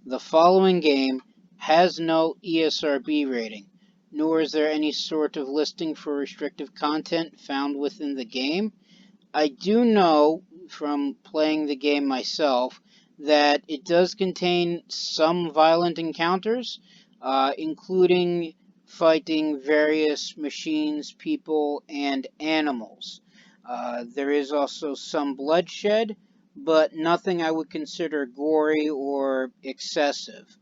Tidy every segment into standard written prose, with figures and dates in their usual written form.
The following game has no ESRB rating, nor is there any sort of listing for restrictive content found within the game. I do know from playing the game myself that it does contain some violent encounters, including fighting various machines, people, and animals. There is also some bloodshed, but nothing I would consider gory or excessive.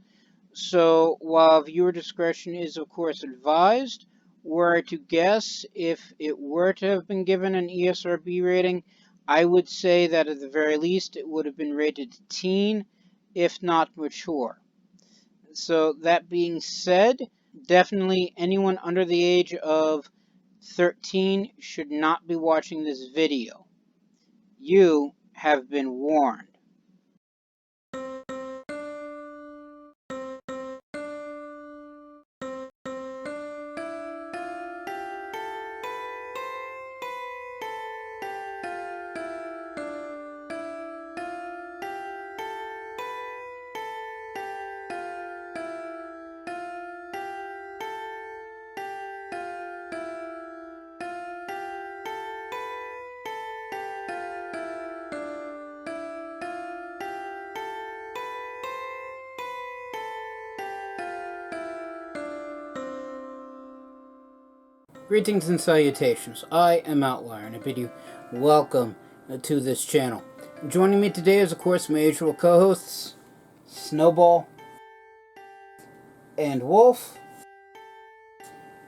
So, while viewer discretion is of course advised, were I to guess, if it were to have been given an ESRB rating, I would say that at the very least it would have been rated teen, if not mature. So, that being said, definitely anyone under the age of 13 should not be watching this video. You have been warned. Greetings and salutations. I am Outlier, and I bid you welcome to this channel. Joining me today is, of course, my usual co-hosts, Snowball and Wolf.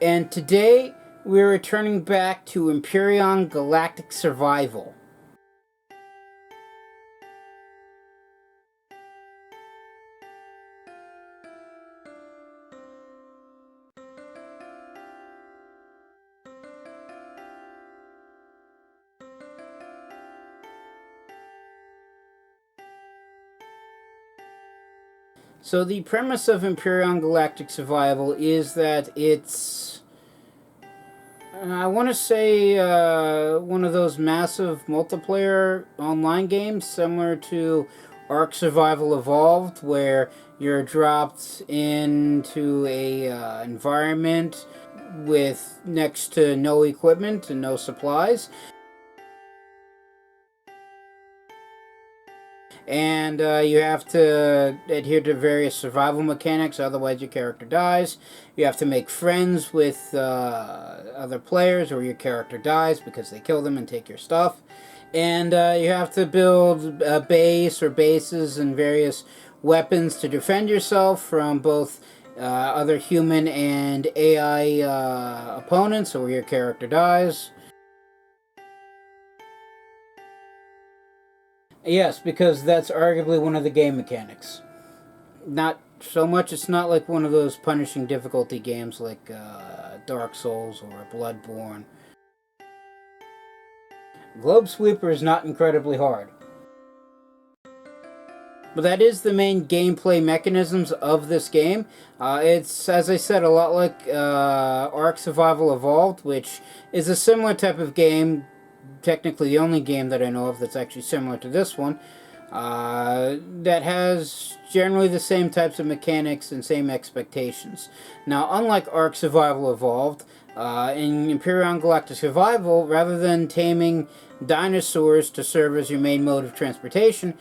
And today we're returning back to Empyrion Galactic Survival. So the premise of Empyrion Galactic Survival is that it's, I want to say, one of those massive multiplayer online games similar to Ark Survival Evolved, where you're dropped into a environment with next to no equipment and no supplies. And you have to adhere to various survival mechanics, otherwise your character dies. You have to make friends with other players, or your character dies because they kill them and take your stuff. And you have to build a base or bases and various weapons to defend yourself from both other human and AI opponents, or your character dies. Yes, because that's arguably one of the game mechanics. Not so much, it's not like one of those punishing difficulty games like Dark Souls or Bloodborne. Globe Sweeper is not incredibly hard. But that is the main gameplay mechanisms of this game. It's, as I said, a lot like Ark Survival Evolved, which is a similar type of game, technically the only game that I know of that's actually similar to this one, that has generally the same types of mechanics and same expectations. Now, unlike Ark Survival Evolved, in Empyrion Galactic Survival, rather than taming dinosaurs to serve as your main mode of transportation,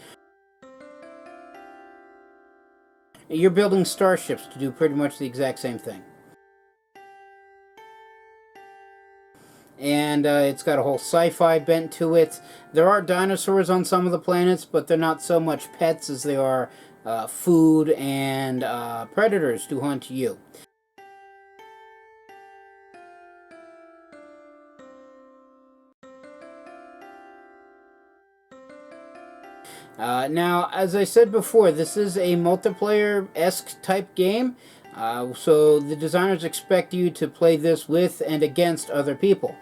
you're building starships to do pretty much the exact same thing. And it's got a whole sci-fi bent to it. There are dinosaurs on some of the planets, but they're not so much pets as they are food and predators to hunt you. Now, as I said before, this is a multiplayer-esque type game, so the designers expect you to play this with and against other people.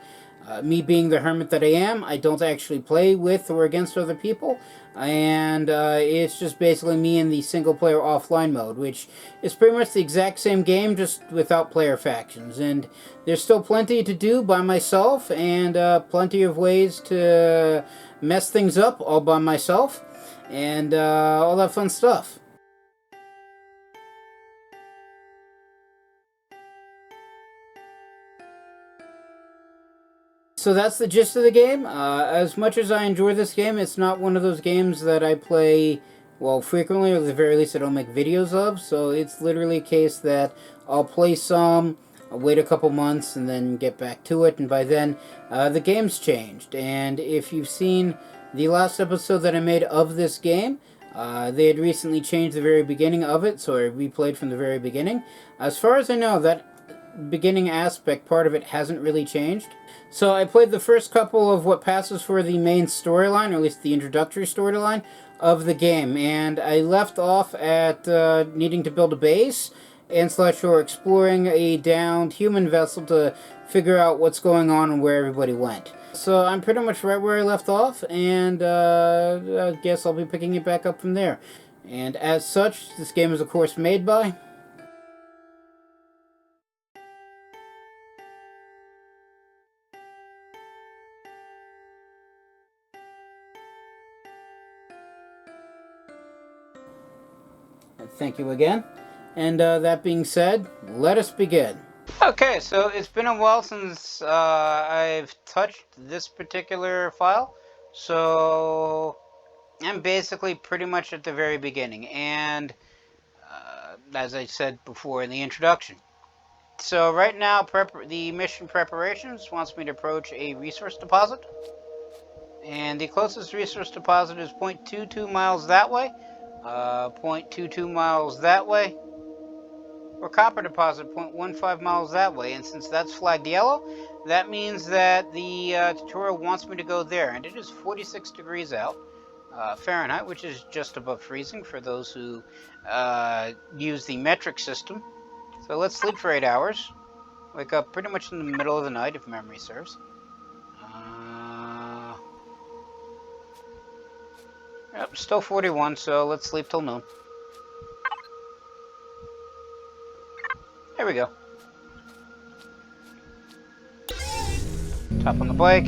Me being the hermit that I am, I don't actually play with or against other people, and it's just basically me in the single-player offline mode, which is pretty much the exact same game, just without player factions. And there's still plenty to do by myself, and plenty of ways to mess things up all by myself, and all that fun stuff. So that's the gist of the game. As much as I enjoy this game, it's not one of those games that I play, well, frequently, or at the very least I don't make videos of. So it's literally a case that I'll play some, I'll wait a couple months, and then get back to it. And by then, the game's changed. And if you've seen the last episode that I made of this game, they had recently changed the very beginning of it, so I replayed from the very beginning. As far as I know, that beginning aspect, part of it, hasn't really changed. So I played the first couple of what passes for the main storyline, or at least the introductory storyline of the game, and I left off at needing to build a base and /or exploring a downed human vessel to figure out what's going on and where everybody went. So I'm pretty much right where I left off, and I guess I'll be picking it back up from there. And as such, this game is of course made by... Thank you again. And that being said, let us begin. Okay, so it's been a while since I've touched this particular file. So I'm basically pretty much at the very beginning. And as I said before in the introduction. So right now, the mission preparations wants me to approach a resource deposit. And the closest resource deposit is 0.22 miles that way. 0.22 miles that way, or copper deposit 0.15 miles that way, and since that's flagged yellow, that means that the tutorial wants me to go there, and it is 46 degrees out, Fahrenheit, which is just above freezing for those who use the metric system. So let's sleep for 8 hours, wake up pretty much in the middle of the night if memory serves. Yep, still 41, so let's sleep till noon. There we go. Top on the bike.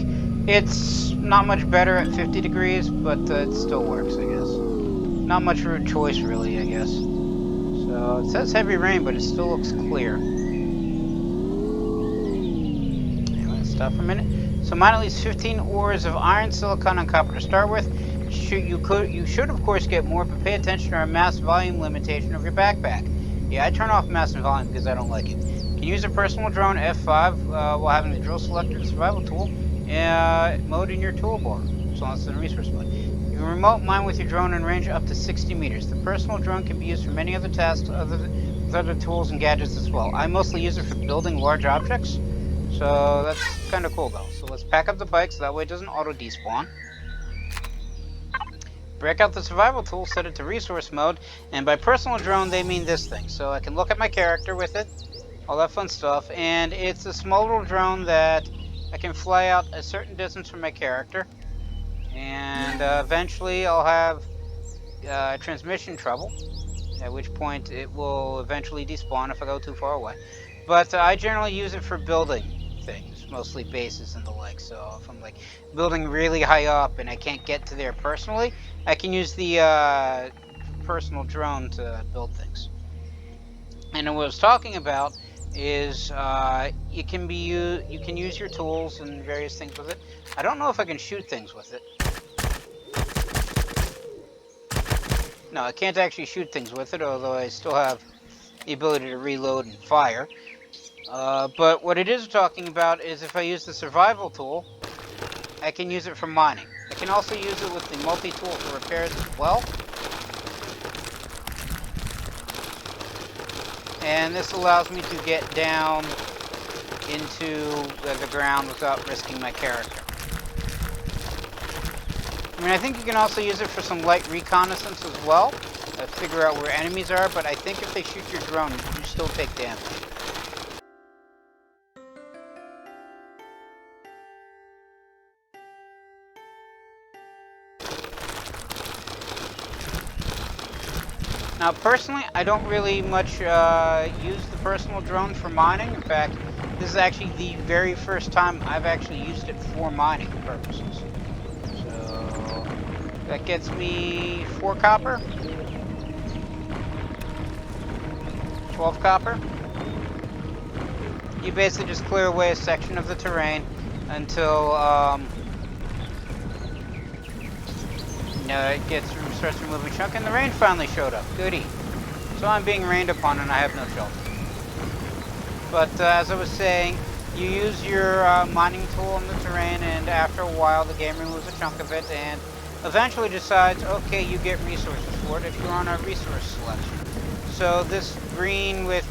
It's not much better at 50 degrees, but it still works, I guess. Not much route choice, really, I guess. So it says heavy rain, but it still looks clear. Anyway, let's stop for a minute. So mine at least 15 ores of iron, silicon, and copper to start with. You should of course get more, but pay attention to our mass volume limitation of your backpack. Yeah, I turn off mass and volume because I don't like it. You can use a personal drone F5 while having the drill selector and survival tool mode in your toolbar, so that's in resource mode. You can remote mine with your drone in range up to 60 meters. The personal drone can be used for many other tasks with other tools and gadgets as well. I mostly use it for building large objects, so that's kind of cool though. So let's pack up the bike so that way it doesn't auto despawn. Break out the survival tool, set it to resource mode, and by personal drone they mean this thing. So I can look at my character with it, all that fun stuff, and it's a small little drone that I can fly out a certain distance from my character, and eventually I'll have transmission trouble, at which point it will eventually despawn if I go too far away. But I generally use it for building things, mostly bases and the like. So if I'm like building really high up and I can't get to there personally, I can use the personal drone to build things. And what I was talking about is you can use your tools and various things with it. I don't know if I can shoot things with it. No, I can't actually shoot things with it, although I still have the ability to reload and fire. But what it is talking about is if I use the survival tool, I can use it for mining. I can also use it with the multi-tool for repairs as well. And this allows me to get down into the ground without risking my character. I mean, I think you can also use it for some light reconnaissance as well, figure out where enemies are, but I think if they shoot your drone, you still take damage. Now, personally, I don't really much use the personal drone for mining. In fact, this is actually the very first time I've actually used it for mining purposes. So, that gets me 4 copper. 12 copper. You basically just clear away a section of the terrain, until it starts removing chunk, and the rain finally showed up. Goody. So I'm being rained upon, and I have no shelter. But as I was saying, you use your mining tool in the terrain, and after a while, the game removes a chunk of it, and eventually decides, okay, you get resources for it if you're on a resource selection. So this green with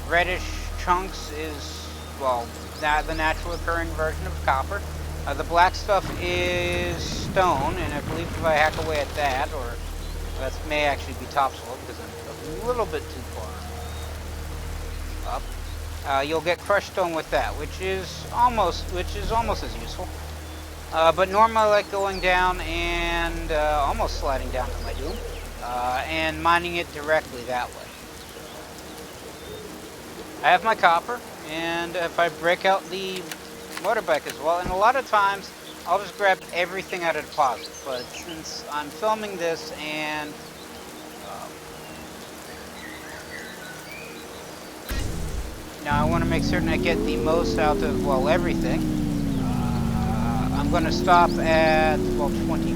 reddish chunks is, well, the natural occurring version of copper. The black stuff is stone, and I believe if I hack away at that, or that may actually be topsoil because I'm a little bit too far up, you'll get crushed stone with that, which is almost as useful. But normally I like going down and almost sliding down to my doom, and mining it directly that way. I have my copper, and if I break out the motorbike as well, and a lot of times I'll just grab everything out of deposit, but since I'm filming this and now I want to make certain I get the most out of, well, everything, I'm going to stop at, well, 24.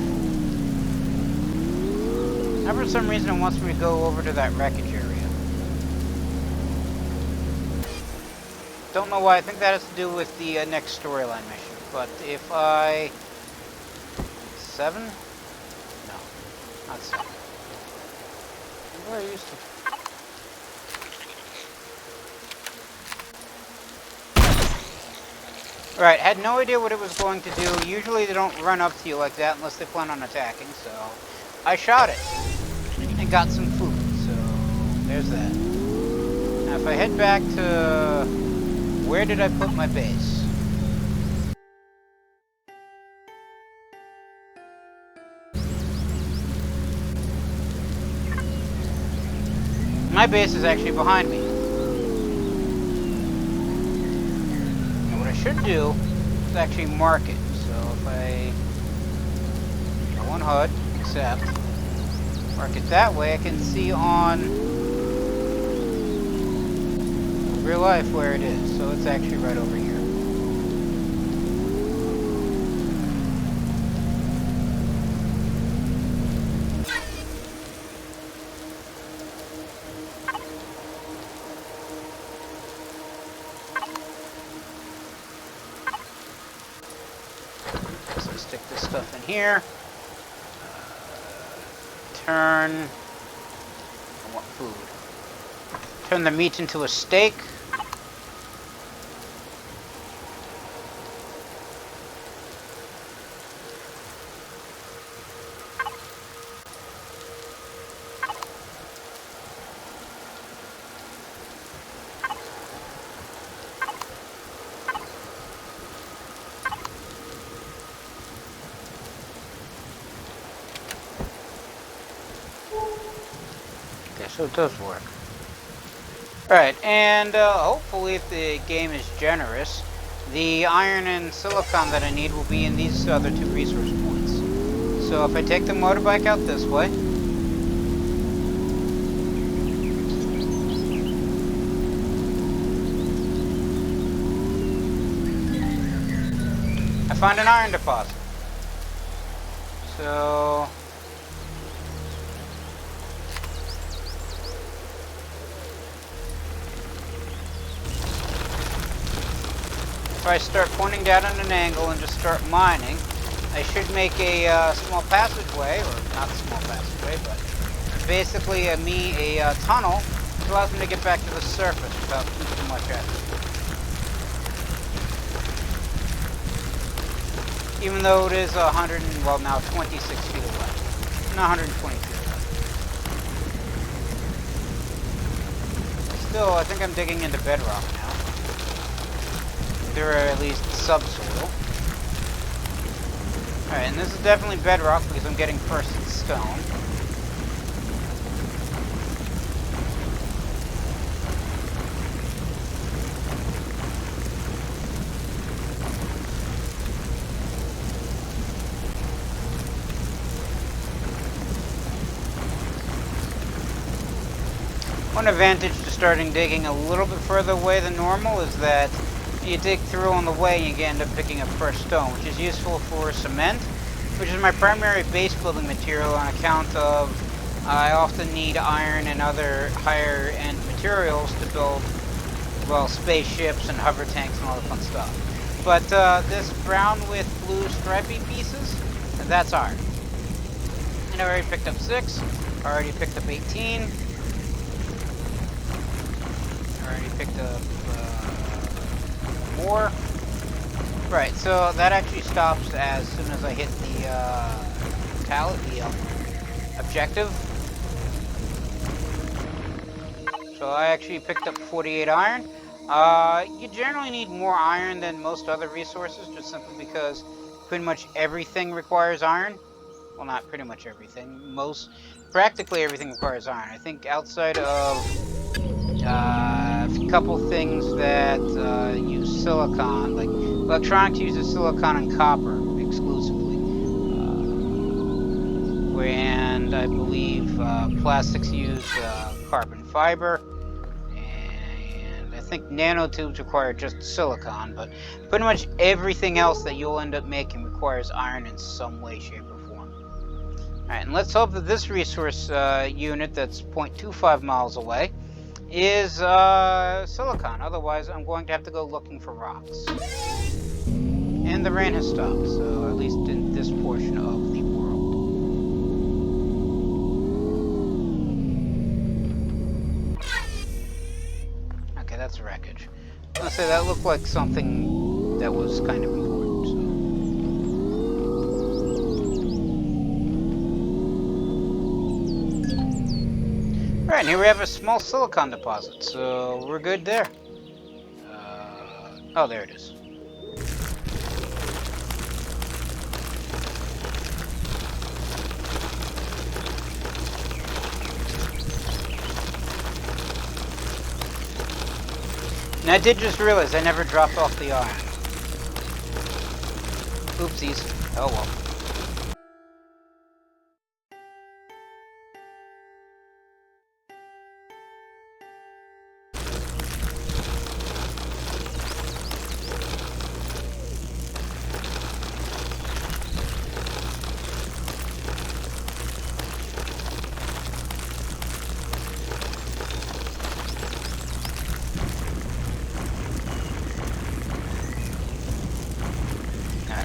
Now for some reason it wants me to go over to that wreckage area. Don't know why. I think that has to do with the next storyline mission. But if I... 7? No, not 7. Where I used to... Right, had no idea what it was going to do. Usually they don't run up to you like that unless they plan on attacking, so... I shot it. And got some food, so... There's that. Now if I head back to... Where did I put my base? My base is actually behind me. Now what I should do is actually mark it. So if I go on HUD, accept, mark it that way, I can see on real life where it is. So it's actually right over here. So stick this stuff in here. Turn... I want food. Turn the meat into a steak. So it does work. Alright, and hopefully if the game is generous, the iron and silicon that I need will be in these other 2 resource points. So if I take the motorbike out this way, I find an iron deposit. So... if I start pointing down at an angle and just start mining, I should make a small passageway, or not a small passageway, but basically a tunnel that allows me to get back to the surface without too much effort. Even though it is 100 and, well, now 26 feet away. Not 120 feet away. Still, I think I'm digging into bedrock now. Or at least subsoil. Alright, and this is definitely bedrock because I'm getting first stone. One advantage to starting digging a little bit further away than normal is that You dig through on the way and you end up picking up fresh stone, which is useful for cement, which is my primary base building material on account of I often need iron and other higher end materials to build, well, spaceships and hover tanks and all the fun stuff. But this brown with blue stripy pieces, that's iron. And I already picked up 6, I already picked up 18, I already picked up more. Right, so that actually stops as soon as I hit the objective. So I actually picked up 48 iron. You generally need more iron than most other resources, just simply because pretty much everything requires iron. Well, not pretty much everything. Practically everything requires iron. I think outside of a couple things that use silicon, like electronics uses silicon and copper exclusively, and I believe plastics use carbon fiber, and I think nanotubes require just silicon, but pretty much everything else that you'll end up making requires iron in some way, shape, or form. Alright, and let's hope that this resource unit that's 0.25 miles away is silicon. Otherwise, I'm going to have to go looking for rocks. And the rain has stopped, so at least in this portion of the world. Okay, that's wreckage. I was gonna say that looked like something that was kind of important. So. Alright, and here we have a small silicon deposit, so we're good there. Oh, there it is. And I did just realize I never dropped off the iron. Oopsies. Oh well.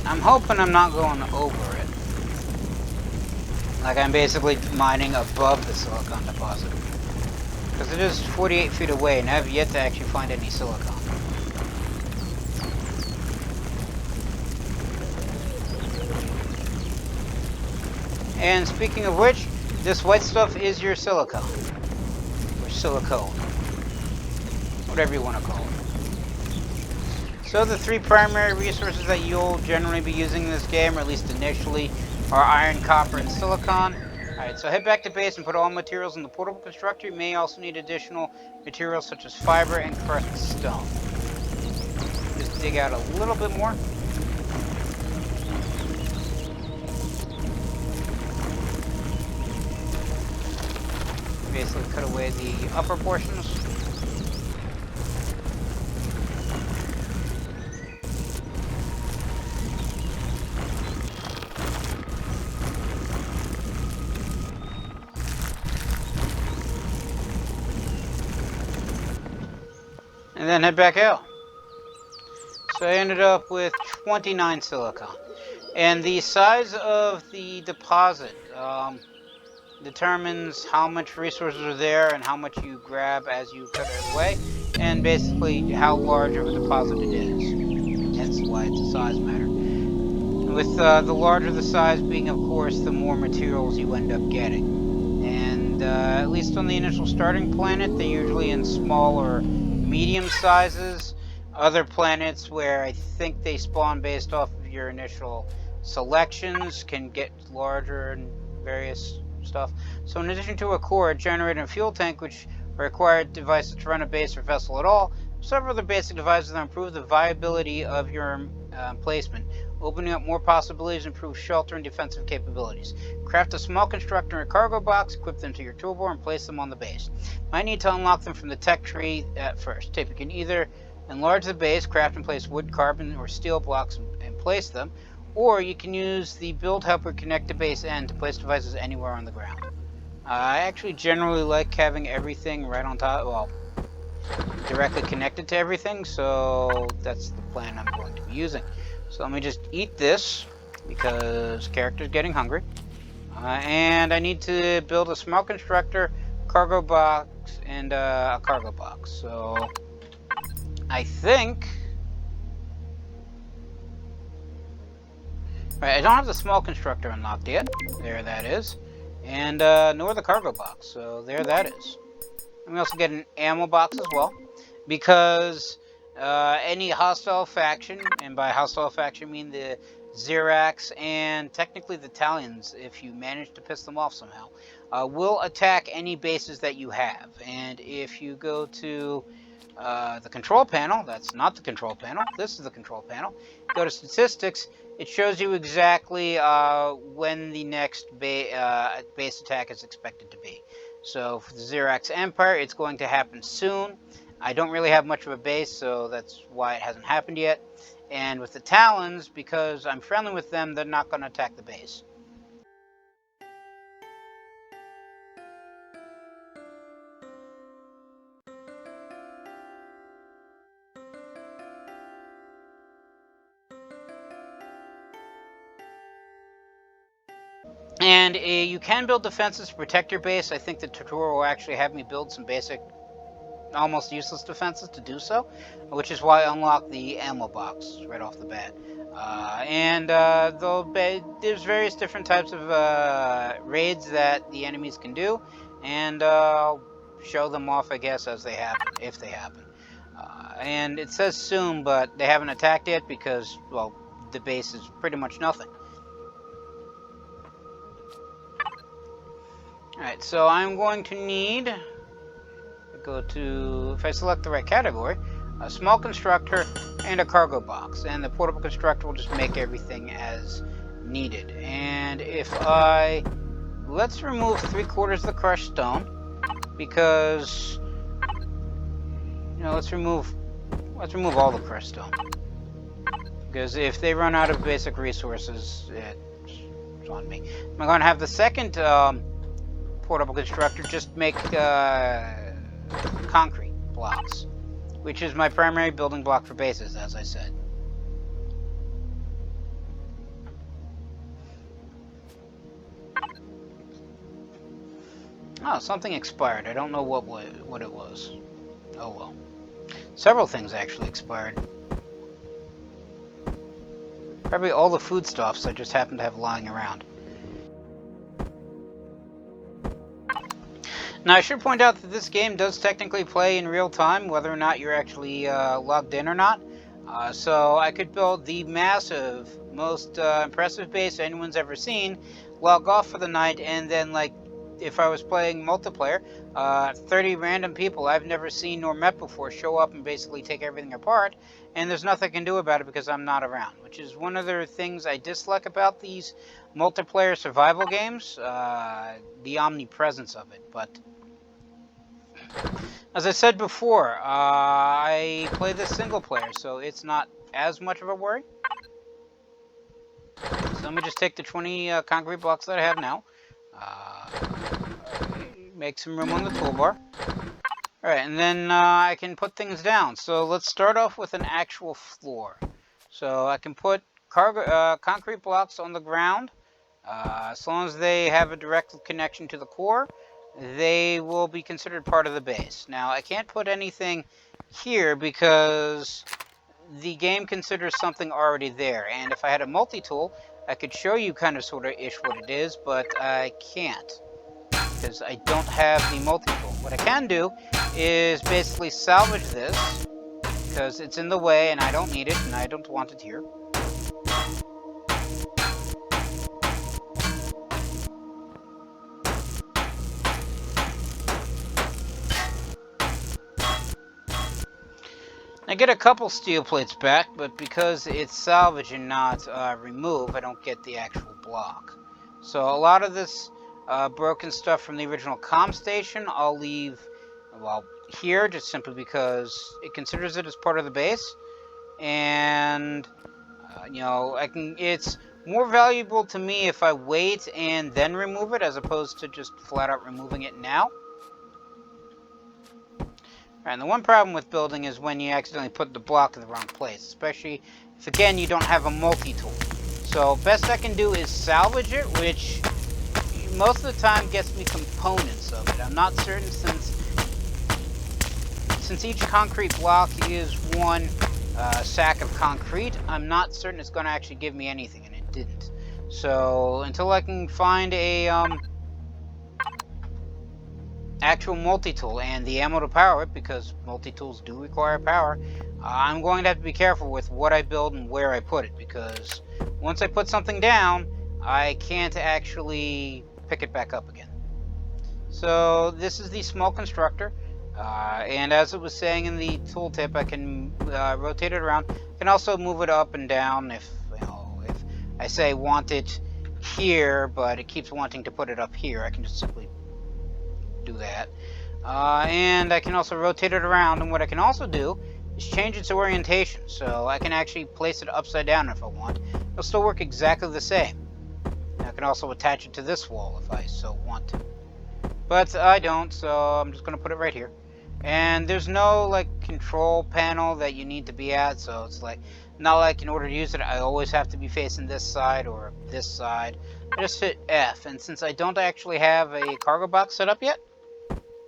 I'm hoping I'm not going over it. Like I'm basically mining above the silicon deposit. Because it is 48 feet away and I have yet to actually find any silicon. And speaking of which, this white stuff is your silicon. Or silicone. Whatever you want to call it. So the 3 primary resources that you'll generally be using in this game, or at least initially, are iron, copper, and silicon. Alright, so head back to base and put all materials in the portable constructor. You may also need additional materials such as fiber and crushed stone. Just dig out a little bit more. Basically cut away the upper portions. And then head back out. So I ended up with 29 silicon. And the size of the deposit determines how much resources are there and how much you grab as you cut it away, and basically how large of a deposit it is. Hence why it's a size matter. With the larger the size being, of course, the more materials you end up getting. And at least on the initial starting planet, they're usually in small or medium sizes. Other planets where I think they spawn based off of your initial selections can get larger and various stuff. So in addition to a core, a generator, and a fuel tank, which are required devices to run a base or vessel at all, several other basic devices that improve the viability of your placement, opening up more possibilities and improve shelter and defensive capabilities. Craft a small constructor and a cargo box, equip them to your toolbar, and place them on the base. Might need to unlock them from the tech tree at first. Tip: you can either Enlarge the base, craft and place wood, carbon, or steel blocks and place them. Or you can use the build helper connect to base end to place devices anywhere on the ground. I actually generally like having everything right on top, well, directly connected to everything, so that's the plan I'm going to be using. So let me just eat this, because character's getting hungry. And I need to build a small constructor, cargo box, and a cargo box. So I think... Right, I don't have the small constructor unlocked yet. There that is. And nor the cargo box, so there that is. And we also get an ammo box as well, because any hostile faction, and by hostile faction I mean the Xerax and technically the Italians, if you manage to piss them off somehow, will attack any bases that you have. And if you go to the control panel, that's not the control panel, this is the control panel, go to statistics, it shows you exactly when the next base attack is expected to be. So for the Xerax Empire, it's going to happen soon. I don't really have much of a base, so that's why it hasn't happened yet. And with the Talons, because I'm friendly with them, they're not going to attack the base. And you can build defenses to protect your base. I think the tutorial will actually have me build some basic, almost useless defenses to do so, which is why I unlocked the ammo box right off the bat. There's various different types of raids that the enemies can do, and I'll show them off, I guess, as they happen, if they happen. And it says soon, but they haven't attacked yet because, well, the base is pretty much nothing. Alright, so I'm going to need, if I select the right category, a small constructor and a cargo box. And the portable constructor will just make everything as needed. And if let's remove 3/4 of the crushed stone, because, let's remove all the crushed stone. Because if they run out of basic resources, it's on me. I'm going to have the second portable constructor just make concrete blocks, which is my primary building block for bases, as I said. Oh, something expired. I don't know what it was. Oh well. Several things actually expired. Probably all the foodstuffs I just happen to have lying around. Now, I should point out that this game does technically play in real time, whether or not you're actually logged in or not. So I could build the massive, most impressive base anyone's ever seen, log off for the night, and then, like, if I was playing multiplayer, 30 random people I've never seen nor met before show up and basically take everything apart, and there's nothing I can do about it because I'm not around, which is one of the things I dislike about these multiplayer survival games, the omnipresence of it. But as I said before, I play this single player, so it's not as much of a worry. So let me just take the 20 concrete blocks that I have now. Make some room on the toolbar. Alright, and then I can put things down. So let's start off with an actual floor. So I can put concrete blocks on the ground. As long as they have a direct connection to the core, they will be considered part of the base. Now, I can't put anything here because the game considers something already there. And if I had a multi-tool, I could show you kind of sort of ish what it is, but I can't because I don't have the multi-tool. What I can do is basically salvage this because it's in the way and I don't need it and I don't want it here. I get a couple steel plates back, but because it's salvage and not remove, I don't get the actual block. So a lot of this broken stuff from the original comm station, I'll leave well, here, just simply because it considers it as part of the base, and you know, it's more valuable to me if I wait and then remove it, as opposed to just flat out removing it now. And the one problem with building is when you accidentally put the block in the wrong place, especially if, again, you don't have a multi-tool. So best I can do is salvage it, which most of the time gets me components of it. I'm not certain, since each concrete block is one sack of concrete, I'm not certain it's going to actually give me anything, and it didn't. So until I can find a actual multi-tool and the ammo to power it, because multi-tools do require power, I'm going to have to be careful with what I build and where I put it, because once I put something down, I can't actually pick it back up again. So this is the small constructor, and as it was saying in the tooltip, I can rotate it around. I can also move it up and down if, you know, if I say want it here, but it keeps wanting to put it up here. I can just simply do that. And I can also rotate it around, and what I can also do is change its orientation, so I can actually place it upside down if I want. It'll still work exactly the same. I can also attach it to this wall if I so want to. But I don't, so I'm just going to put it right here. And there's no, like, control panel that you need to be at, so it's like, not like in order to use it, I always have to be facing this side or this side. I just hit F, and since I don't actually have a cargo box set up yet,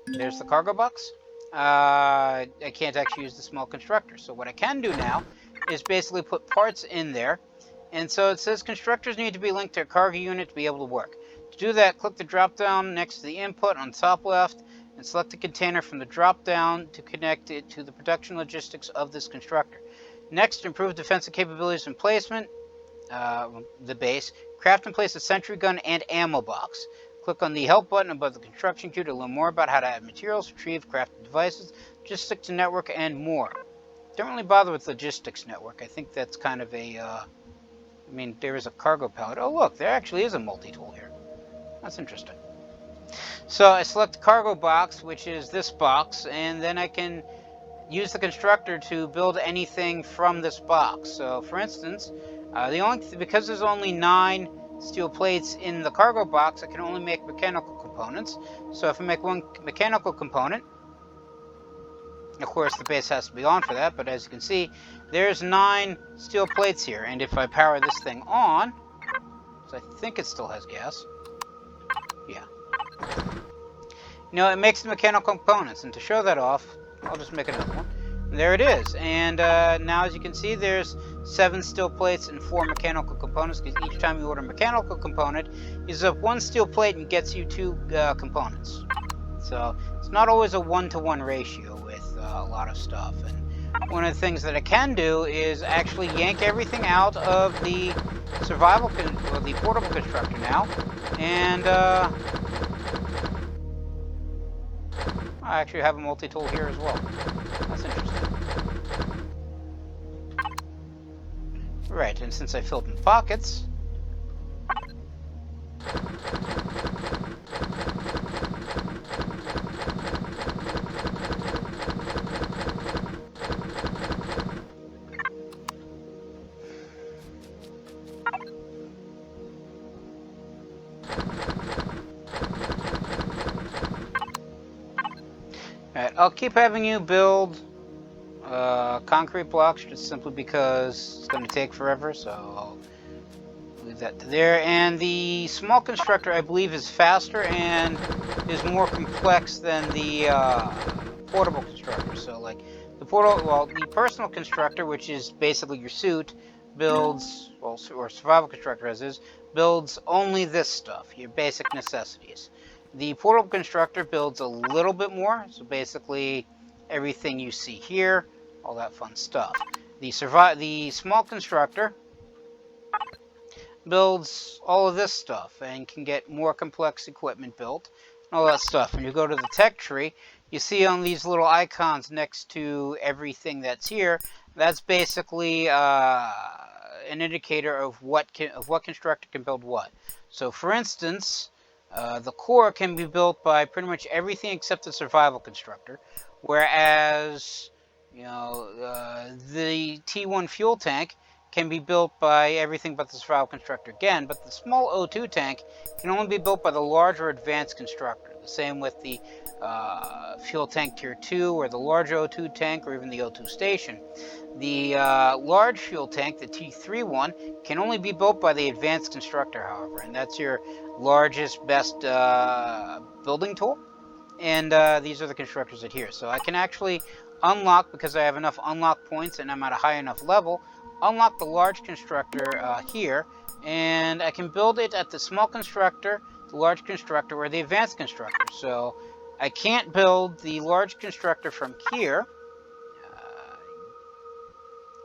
there's the cargo box, I can't actually use the small constructor. So what I can do now is basically put parts in there. And so it says constructors need to be linked to a cargo unit to be able to work. To do that, click the drop down next to the input on top left and select the container from the drop down to connect it to the production logistics of this constructor. Next, improve defensive capabilities and placement, the base. Craft and place a sentry gun and ammo box. Click on the help button above the construction queue to learn more about how to add materials, retrieve crafted devices, logistics network, and more. Don't really bother with logistics network. I think that's kind of a, I mean, there is a cargo pallet. Oh look, there actually is a multi-tool here. That's interesting. So I select the cargo box, which is this box, and then I can use the constructor to build anything from this box. So for instance, because there's only 9 steel plates in the cargo box, I can only make mechanical components. So if I make one mechanical component, of course the base has to be on for that, but as you can see, there's 9 steel plates here, and if I power this thing on, so I think it still has gas, yeah. You know, it makes the mechanical components, and to show that off, I'll just make another one. And there it is, and now as you can see, there's 7 steel plates and 4 mechanical components, because each time you order a mechanical component, uses up 1 steel plate and gets you 2 components. So it's not always a 1-to-1 ratio with a lot of stuff. And one of the things that I can do is actually yank everything out of the survival, or the portable constructor now, and I actually have a multi-tool here as well. That's interesting. Right, and since I filled in pockets, alright, I'll keep having you build concrete blocks just simply because it's going to take forever, so I'll leave that to there. And the small constructor, I believe, is faster and is more complex than the portable constructor. So, like, the personal constructor, which is basically your suit, builds, well, or survival constructor as is, builds only this stuff, your basic necessities. The portable constructor builds a little bit more, so basically everything you see here, all that fun stuff. The small constructor builds all of this stuff and can get more complex equipment built and all that stuff. When you go to the tech tree, you see on these little icons next to everything that's here, that's basically an indicator of what constructor can build what. So for instance, The core can be built by pretty much everything except the survival constructor, whereas the T1 fuel tank can be built by everything but the survival constructor again, but the small O2 tank can only be built by the larger advanced constructor. The same with the fuel tank tier 2 or the large O2 tank or even the O2 station. The large fuel tank, the T3 one, can only be built by the advanced constructor, however, and that's your largest, best building tool. And these are the constructors adhere. So I can actually unlock, because I have enough unlock points and I'm at a high enough level, unlock the large constructor here, and I can build it at the small constructor, the large constructor, or the advanced constructor. So I can't build the large constructor from here.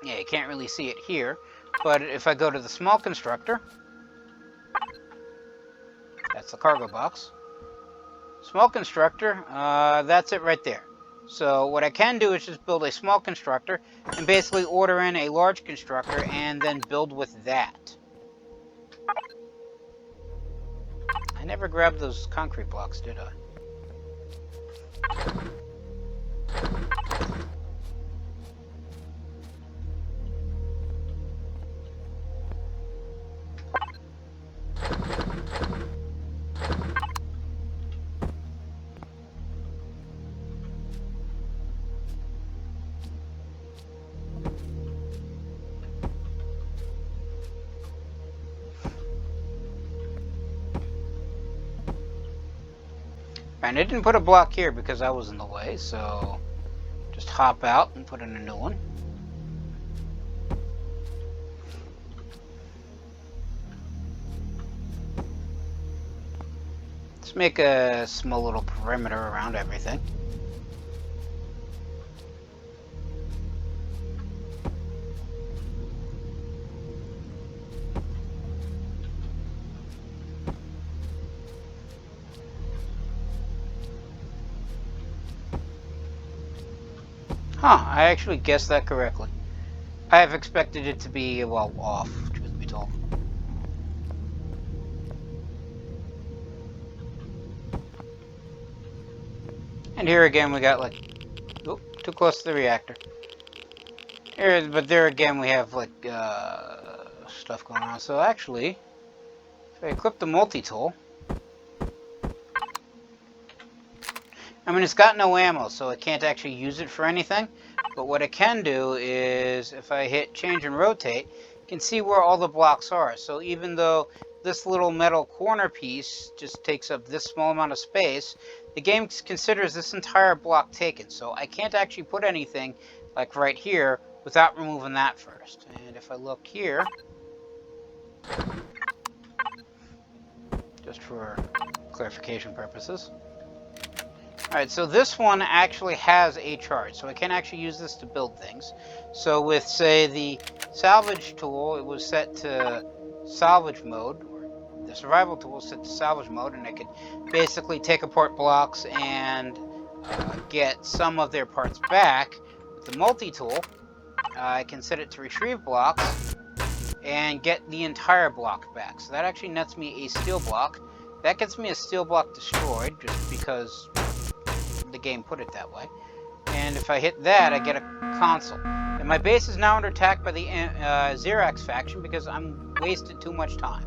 Yeah, you can't really see it here, but if I go to the small constructor, that's the cargo box. Small constructor, that's it right there. So what I can do is just build a small constructor and basically order in a large constructor and then build with that. I never grabbed those concrete blocks, did I? And I didn't put a block here because I was in the way, so just hop out and put in a new one. Let's make a small little perimeter around everything. Huh, I actually guessed that correctly. I have expected it to be, well, off, truth be told. And here again we got like, oh, too close to the reactor. But there again we have like stuff going on. So actually, if I equip the multi-tool, I mean, it's got no ammo, so I can't actually use it for anything. But what I can do is, if I hit change and rotate, you can see where all the blocks are. So even though this little metal corner piece just takes up this small amount of space, the game considers this entire block taken. So I can't actually put anything, like right here, without removing that first. And if I look here, just for clarification purposes. Alright, so this one actually has a charge, so I can actually use this to build things. So with, say, the salvage tool, it was set to salvage mode, or the survival tool was set to salvage mode, and I could basically take apart blocks and get some of their parts back. With the multi-tool, I can set it to retrieve blocks and get the entire block back. So that actually nets me a steel block. That gets me a steel block destroyed, just because the game put it that way. And if I hit that, I get a console. And my base is now under attack by the Xerax faction because I'm wasted too much time.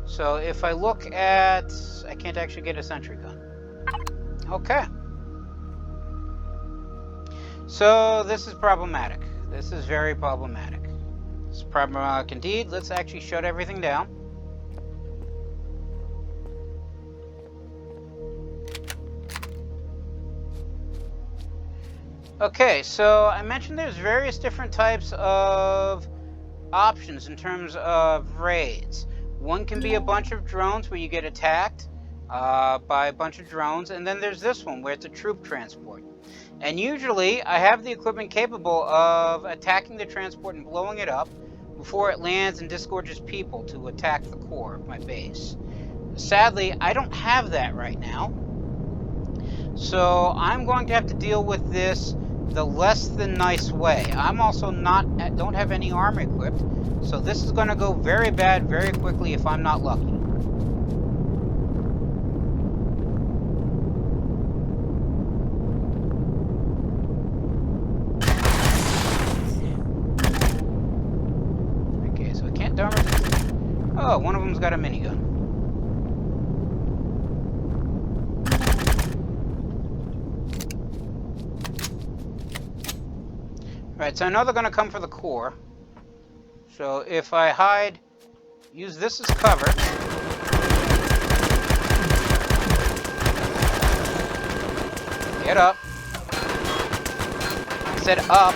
So if I look at... I can't actually get a sentry gun. Okay. So this is problematic. This is very problematic. It's problematic indeed. Let's actually shut everything down. Okay, so I mentioned there's various different types of options in terms of raids. One can be a bunch of drones where you get attacked by a bunch of drones, and then there's this one where it's a troop transport. And usually I have the equipment capable of attacking the transport and blowing it up before it lands and disgorges people to attack the core of my base. Sadly, I don't have that right now. So I'm going to have to deal with this the less than nice way. I'm also don't have any armor equipped, so this is going to go very bad very quickly if I'm not lucky. armor. Oh, one of them's got a minigun. Alright, so I know they're going to come for the core. So if I hide, use this as cover. Get up. I said up.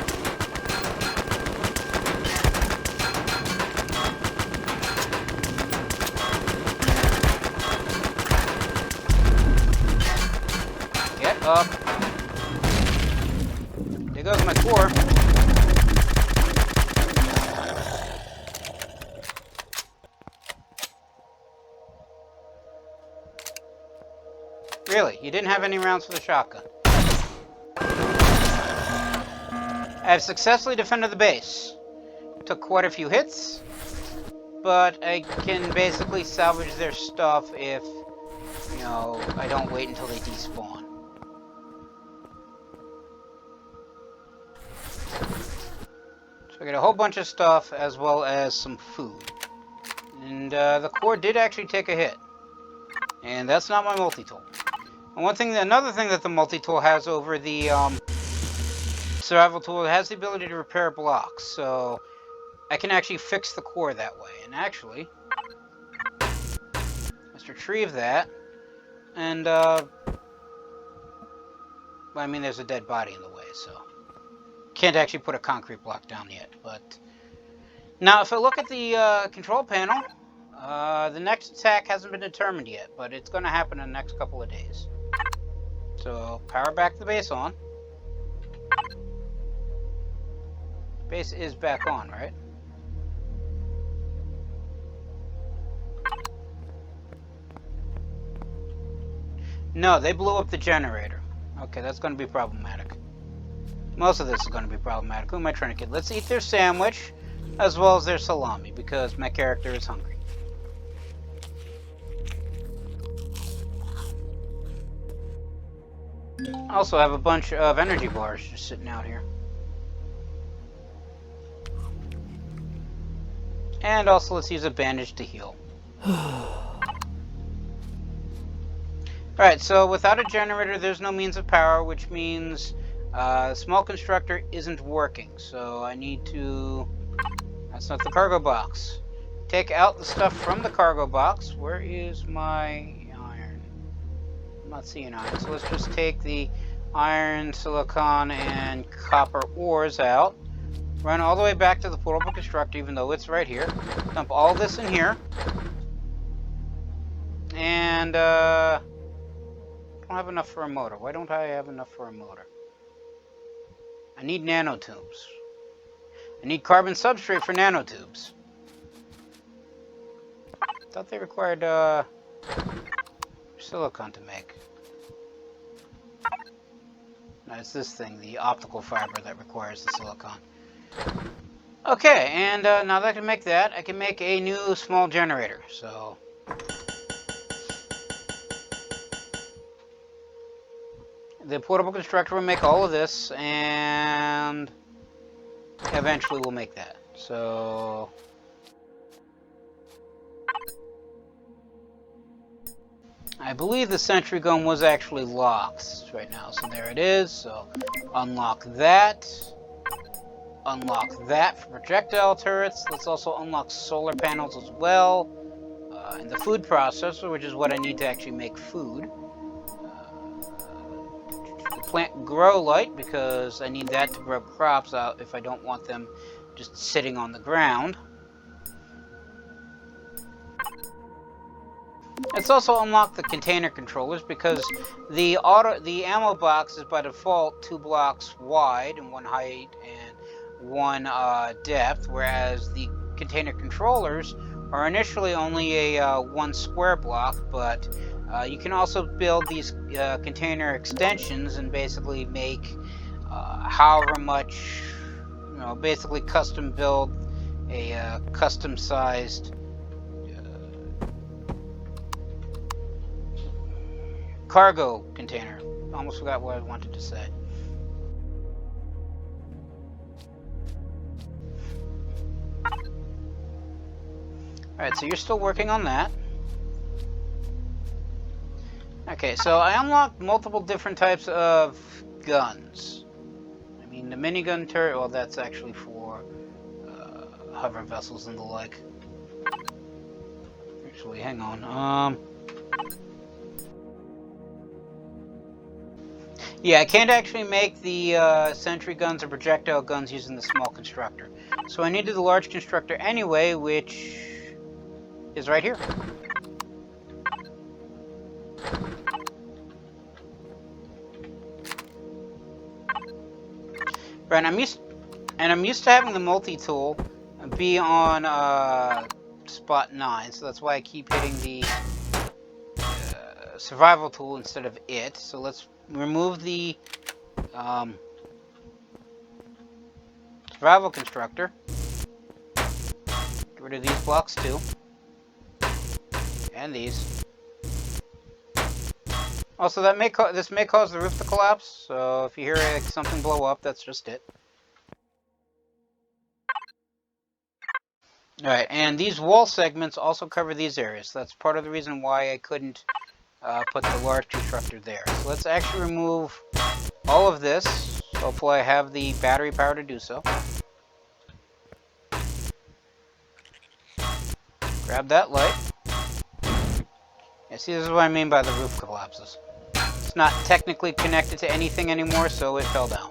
Get up. There goes my core. Really? You didn't have any rounds for the shotgun? I have successfully defended the base. Took quite a few hits, but I can basically salvage their stuff if, you know, I don't wait until they despawn. So I get a whole bunch of stuff as well as some food. And the core did actually take a hit. And that's not my multi-tool. And another thing that the multi-tool has over the survival tool, it has the ability to repair blocks, so I can actually fix the core that way. And actually, let's retrieve that. And I mean, there's a dead body in the way, so can't actually put a concrete block down yet. But now, if I look at the control panel, the next attack hasn't been determined yet, but it's going to happen in the next couple of days. So, power back the base on. Base is back on, right? No, they blew up the generator. Okay, that's going to be problematic. Most of this is going to be problematic. Who am I trying to get? Let's eat their sandwich, as well as their salami, because my character is hungry. Also have a bunch of energy bars just sitting out here. And also let's use a bandage to heal. Alright, so without a generator there's no means of power, which means small constructor isn't working. So I need to... That's not the cargo box. Take out the stuff from the cargo box. Where is my... I'm not seeing iron, so let's just take the iron, silicon, and copper ores out. Run all the way back to the portable constructor, even though it's right here. Dump all this in here. And, I don't have enough for a motor. Why don't I have enough for a motor? I need nanotubes. I need carbon substrate for nanotubes. Thought they required, silicon to make. No, it's this thing, the optical fiber, that requires the silicon. Okay, and now that I can make that, I can make a new small generator. So the portable constructor will make all of this, and eventually we'll make that. So I believe the sentry gun was actually locked right now, so there it is. So unlock that. Unlock that for projectile turrets. Let's also unlock solar panels as well. And the food processor, which is what I need to actually make food. The plant grow light, because I need that to grow crops out if I don't want them just sitting on the ground. Let's also unlock the container controllers, because the ammo box is by default 2 blocks wide and 1 height and 1 depth, whereas the container controllers are initially only a 1 square block, but you can also build these container extensions and basically make however much, you know, basically custom build a custom sized cargo container. Almost forgot what I wanted to say. Alright, so you're still working on that. Okay, so I unlocked multiple different types of guns. I mean, the minigun turret, well, that's actually for hover vessels and the like. Actually, hang on. Yeah, I can't actually make the sentry guns or projectile guns using the small constructor. So I needed the large constructor anyway, which is right here. Right, I'm used to having the multi-tool be on spot 9, so that's why I keep hitting the survival tool instead of it. So let's remove the survival constructor. Get rid of these blocks too. And these. Also, this may cause the roof to collapse, so if you hear something blow up, that's just it. Alright, and these wall segments also cover these areas. That's part of the reason why I couldn't put the large constructor there. So let's actually remove all of this. Hopefully I have the battery power to do so. Grab that light. Yeah, see, this is what I mean by the roof collapses. It's not technically connected to anything anymore, so it fell down.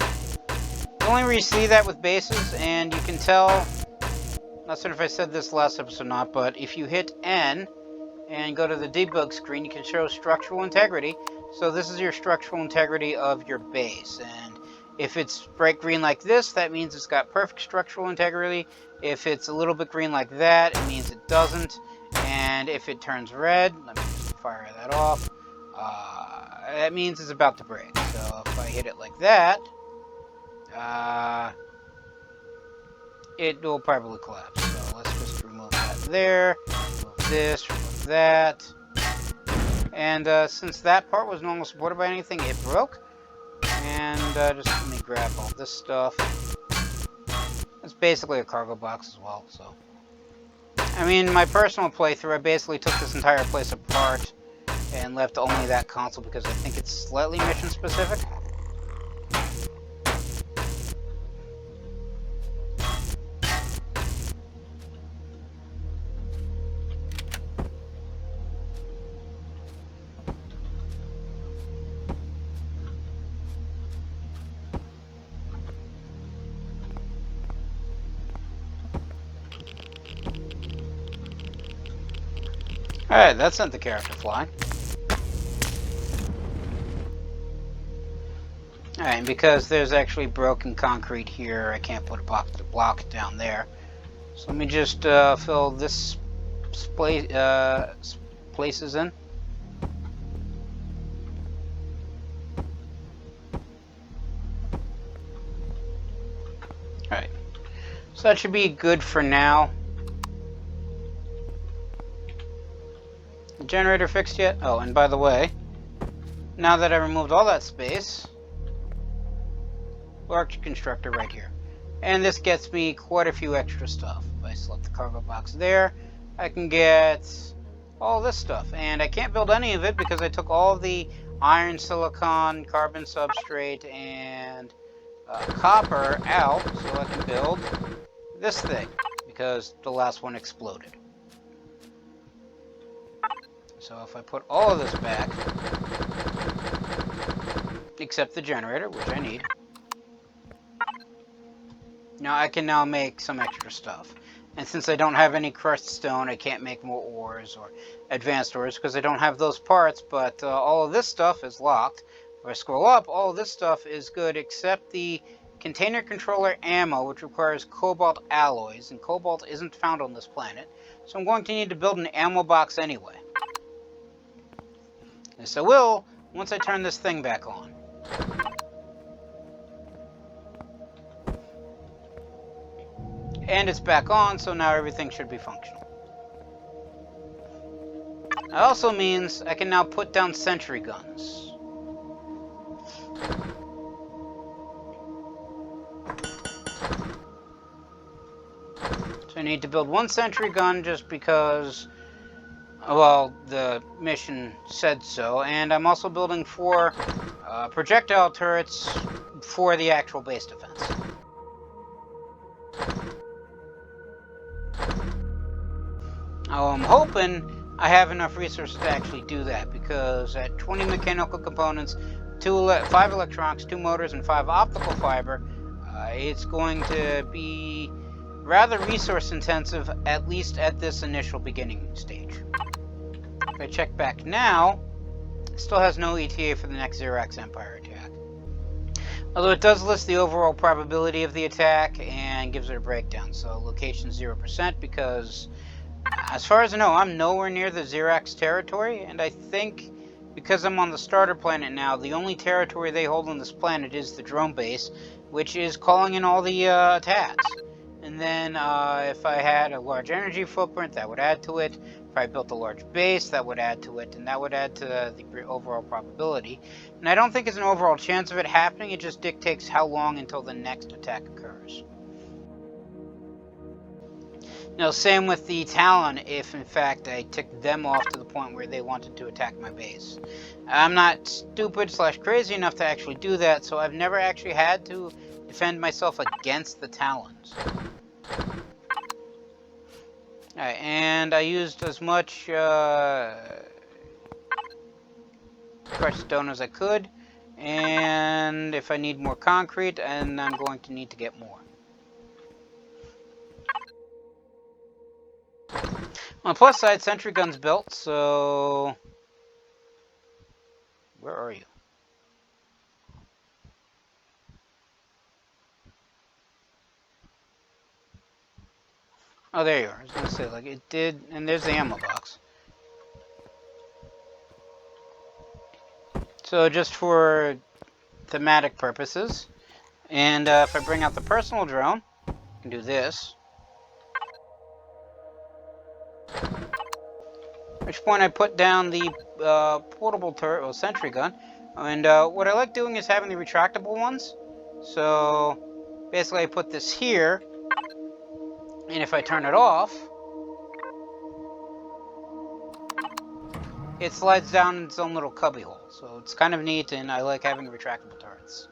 The only way you see that with bases, and you can tell, not certain if I said this last episode or not, but if you hit N and go to the debug screen, you can show structural integrity. So this is your structural integrity of your base, and if it's bright green like this, that means it's got perfect structural integrity. If it's a little bit green like that, it means it doesn't. And if it turns red, let me just fire that off, that means it's about to break. So if I hit it like that, it will probably collapse. So let's just remove that there, remove this, remove that. And since that part wasn't almost supported by anything, it broke. And just let me grab all this stuff. It's basically a cargo box as well, so. I mean, my personal playthrough, I basically took this entire place apart and left only that console because I think it's slightly mission specific. Alright, that sent the character flying. Alright, and because there's actually broken concrete here, I can't put a block down there. So let me just fill this places in. Alright, so that should be good for now. Generator fixed yet? Oh, and by the way, now that I removed all that space, large constructor right here. And this gets me quite a few extra stuff. If I select the cargo box there, I can get all this stuff. And I can't build any of it because I took all the iron, silicon, carbon substrate, and copper out so I can build this thing because the last one exploded. So if I put all of this back, except the generator, which I need, now I can now make some extra stuff. And since I don't have any crushed stone, I can't make more ores or advanced ores because I don't have those parts, but all of this stuff is locked. If I scroll up, all of this stuff is good except the container controller ammo, which requires cobalt alloys, and cobalt isn't found on this planet. So I'm going to need to build an ammo box anyway. Yes, I will once I turn this thing back on. And it's back on, so now everything should be functional. That also means I can now put down sentry guns. So I need to build one sentry gun just because, well, the mission said so, and I'm also building 4 projectile turrets for the actual base defense. I'm hoping I have enough resources to actually do that, because at 20 mechanical components, 5 electronics, 2 motors, and 5 optical fiber, it's going to be rather resource intensive, at least at this initial beginning stage. If I check back now, it still has no ETA for the next Xerax Empire attack. Although it does list the overall probability of the attack and gives it a breakdown. So location 0%, because as far as I know, I'm nowhere near the Xerax territory, and I think because I'm on the starter planet now, the only territory they hold on this planet is the drone base, which is calling in all the attacks. And then if I had a large energy footprint, that would add to it. If I built a large base, that would add to it, and that would add to the overall probability. And I don't think it's an overall chance of it happening, it just dictates how long until the next attack occurs. Now, same with the Talon, if in fact I ticked them off to the point where they wanted to attack my base. I'm not stupid / crazy enough to actually do that, so I've never actually had to defend myself against the Talons. Alright, and I used as much crushed stone as I could, and if I need more concrete, and I'm going to need to get more. On the plus side, sentry gun's built, so... Where are you? Oh, there you are. I was gonna say, like, it did... And there's the ammo box. So, just for thematic purposes, and if I bring out the personal drone, I can do this. At which point I put down the portable turret, or sentry gun, and what I like doing is having the retractable ones. So basically I put this here, and if I turn it off, it slides down in its own little cubby hole. So it's kind of neat, and I like having retractable turrets.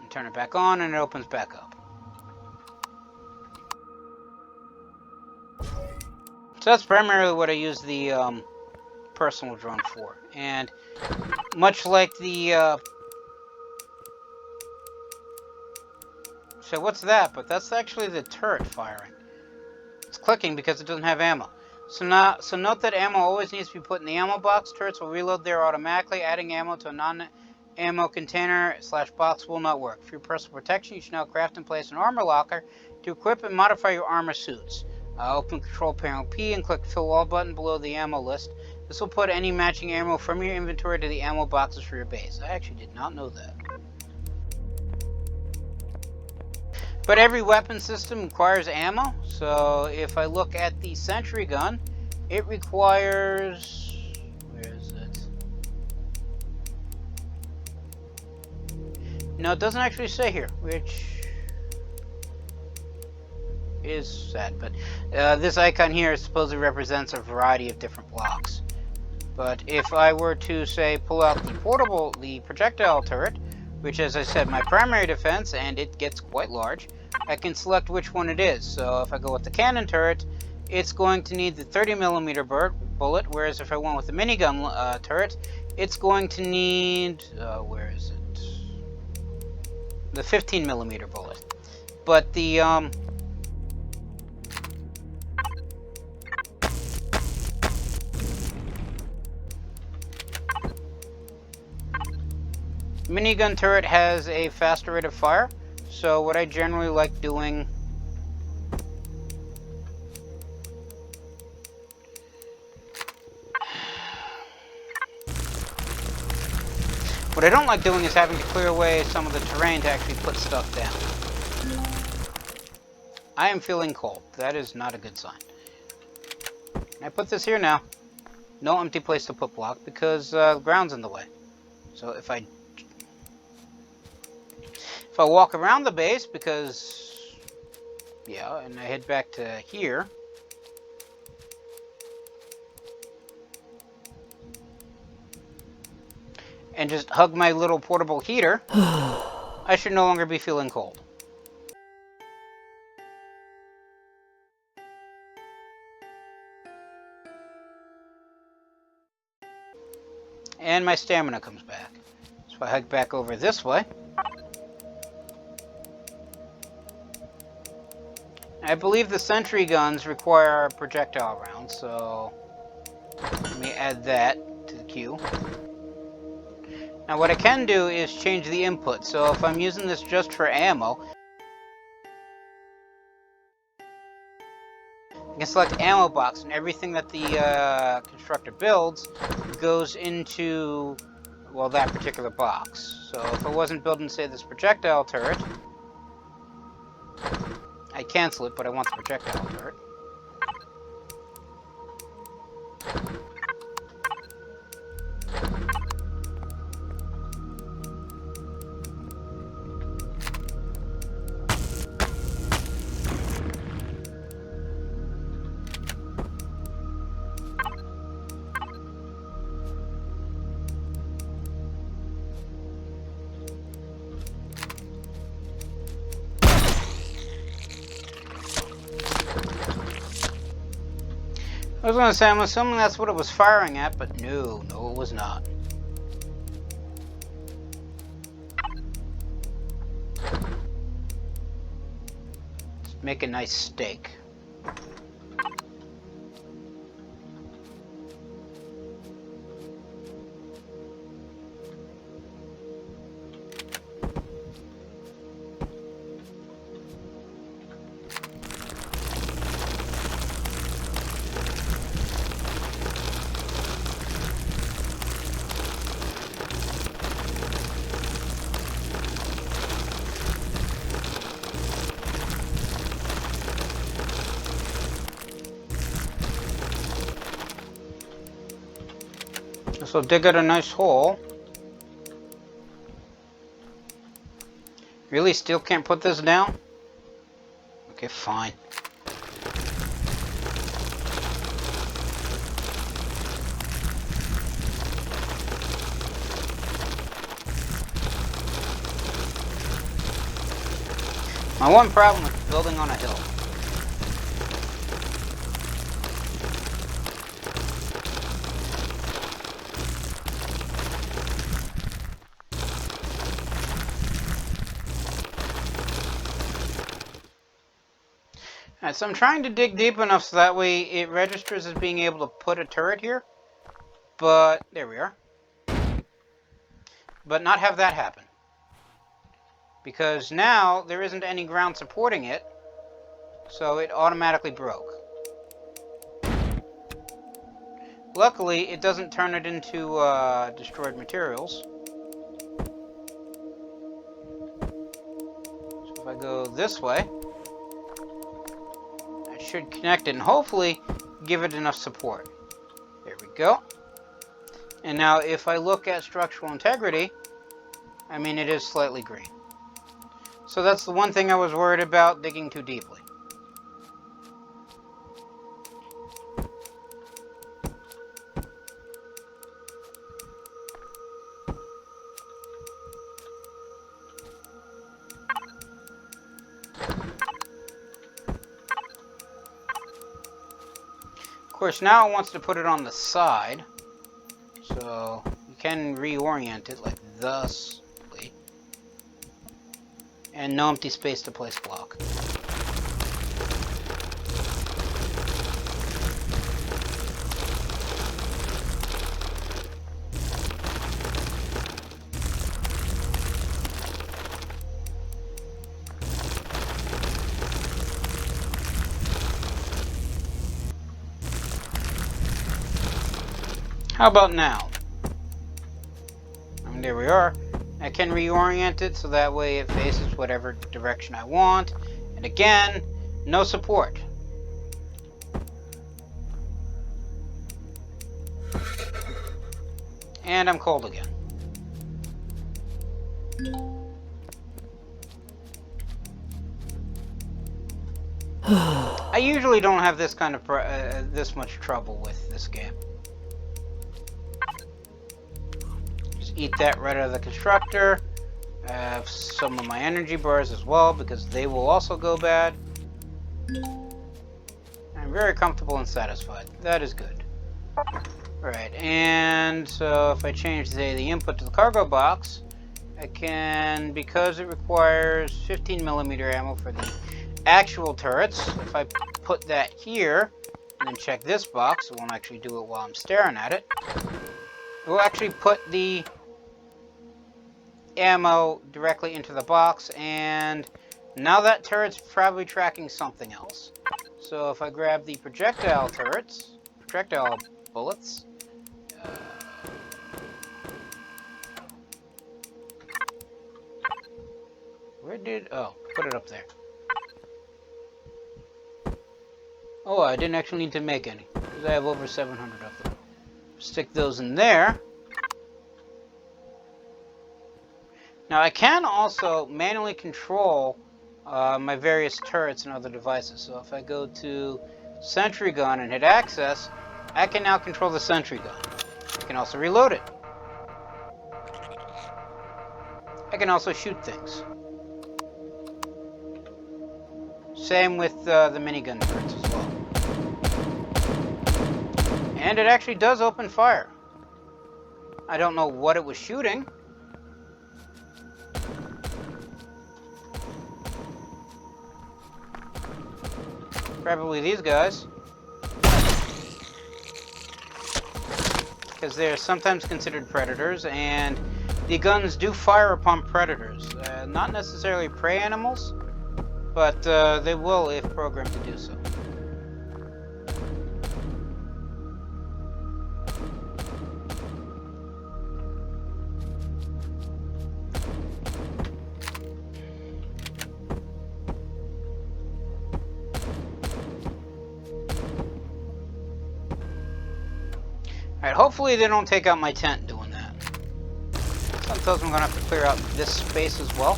And turn it back on, and it opens back up. So that's primarily what I use the personal drone for. And much like the... So what's that? But that's actually the turret firing. It's clicking because it doesn't have ammo. So note that ammo always needs to be put in the ammo box. Turrets will reload there automatically. Adding ammo to a non-ammo container / box will not work. For your personal protection, you should now craft and place an armor locker to equip and modify your armor suits. Open Control Panel P and click Fill All button below the ammo list. This will put any matching ammo from your inventory to the ammo boxes for your base. I actually did not know that. But every weapon system requires ammo, so if I look at the sentry gun, it requires... Where is it? No, it doesn't actually say here, which is sad, but this icon here supposedly represents a variety of different blocks. But if I were to, say, pull out the projectile turret, which, as I said, my primary defense, and it gets quite large, I can select which one it is. So if I go with the cannon turret, it's going to need the 30mm bullet, whereas if I went with the minigun turret, it's going to need, where is it? The 15mm bullet. But the, minigun turret has a faster rate of fire, so what I generally like doing what I don't like doing is having to clear away some of the terrain to actually put stuff down. I am feeling cold. That is not a good sign. Can I put this here now? No empty place to put block because the ground's in the way. So if I walk around the base, because Yeah, and I head back to here. And just hug my little portable heater. I should no longer be feeling cold. And my stamina comes back. So I hike back over this way. I believe the sentry guns require projectile rounds, so let me add that to the queue. Now what I can do is change the input, so if I'm using this just for ammo, I can select ammo box, and everything that the constructor builds goes into, well, that particular box. So if I wasn't building, say, this projectile turret, I cancel it, but I want the projectile turret. I was going to say, I'm assuming that's what it was firing at, but no, it was not. Let's make a nice steak. So dig out a nice hole. Really, still can't put this down? Okay, fine. My one problem is building on a hill. Alright, so I'm trying to dig deep enough so that way it registers as being able to put a turret here. But, there we are. But not have that happen. Because now there isn't any ground supporting it, so it automatically broke. Luckily, it doesn't turn it into destroyed materials. So if I go this way, I should connect it and hopefully give it enough support. There we go. And now if I look at structural integrity, I mean, it is slightly green. So that's the one thing I was worried about, digging too deeply. Of course, now it wants to put it on the side. So you can reorient it like thus. And no empty space to place block. How about now? And there we are. I can reorient it so that way it faces whatever direction I want. And again, no support. And I'm cold again. I usually don't have this kind of this much trouble with this game. Just eat that right out of the constructor. I have some of my energy bars as well because they will also go bad. I'm very comfortable and satisfied. That is good. Right, and so if I change the input to the cargo box, I can, because it requires 15mm ammo for the actual turrets, if I put that here and then check this box, it won't actually do it while I'm staring at it. It will actually put the ammo directly into the box, and now that turret's probably tracking something else. So if I grab the projectile bullets, oh, put it up there. Oh, I didn't actually need to make any, because I have over 700 of them. Stick those in there. Now I can also manually control my various turrets and other devices. So if I go to sentry gun and hit access, I can now control the sentry gun. I can also reload it. I can also shoot things. Same with the minigun turrets as well. And it actually does open fire. I don't know what it was shooting. Probably these guys. Because they're sometimes considered predators, and the guns do fire upon predators. Not necessarily prey animals, but they will if programmed to do so. Alright, hopefully they don't take out my tent doing that. Sometimes I'm going to have to clear out this space as well.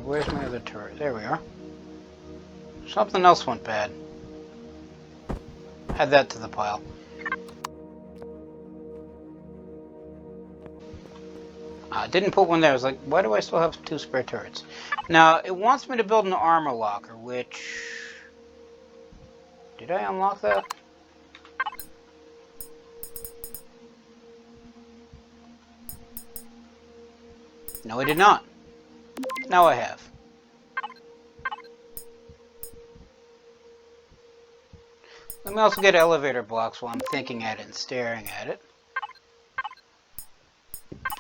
Where's my other turret? There we are. Something else went bad. Add that to the pile. I didn't put one there. I was like, why do I still have 2 spare turrets? Now, it wants me to build an armor locker, which... Did I unlock that? No, I did not. Now I have. Let me also get elevator blocks while I'm thinking at it and staring at it.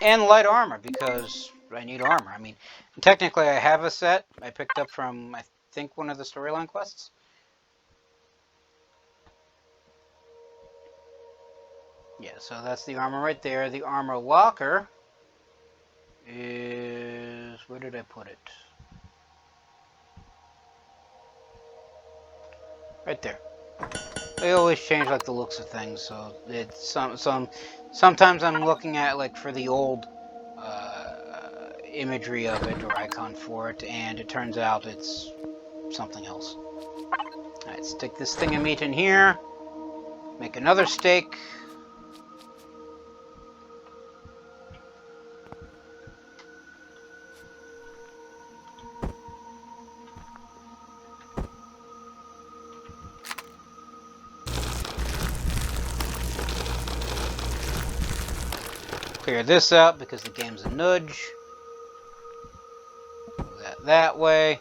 And light armor, because I need armor. I mean, technically I have a set I picked up from, I think, one of the storyline quests. Yeah, so that's the armor right there. The armor locker is... Where did I put it? Right there. They always change like the looks of things, so it's sometimes I'm looking at like for the old imagery of it or icon for it, and it turns out it's something else. Alright, stick this thing of meat in here. Make another steak. Clear this out because the game's a nudge. Move that way.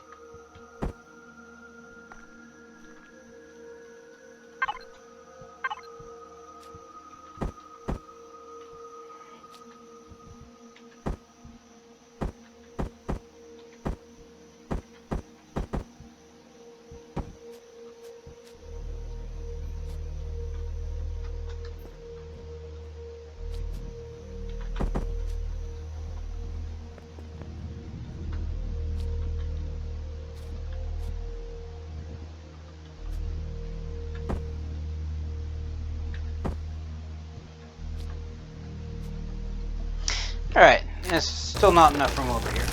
Alright, there's still not enough room over here.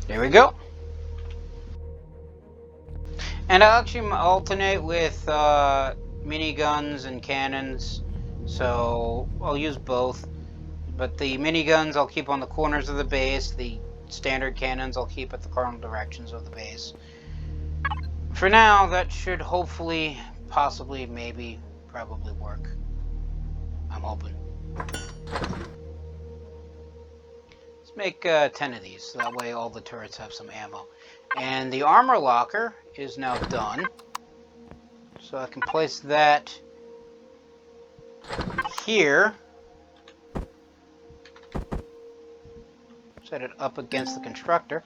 There we go. And I'll actually alternate with miniguns and cannons, so I'll use both. But the miniguns I'll keep on the corners of the base, the standard cannons I'll keep at the cardinal directions of the base. For now, that should hopefully, possibly, maybe, probably work. I'm hoping. Let's make 10 of these, so that way all the turrets have some ammo. And the armor locker is now done. So I can place that here. Set it up against the constructor.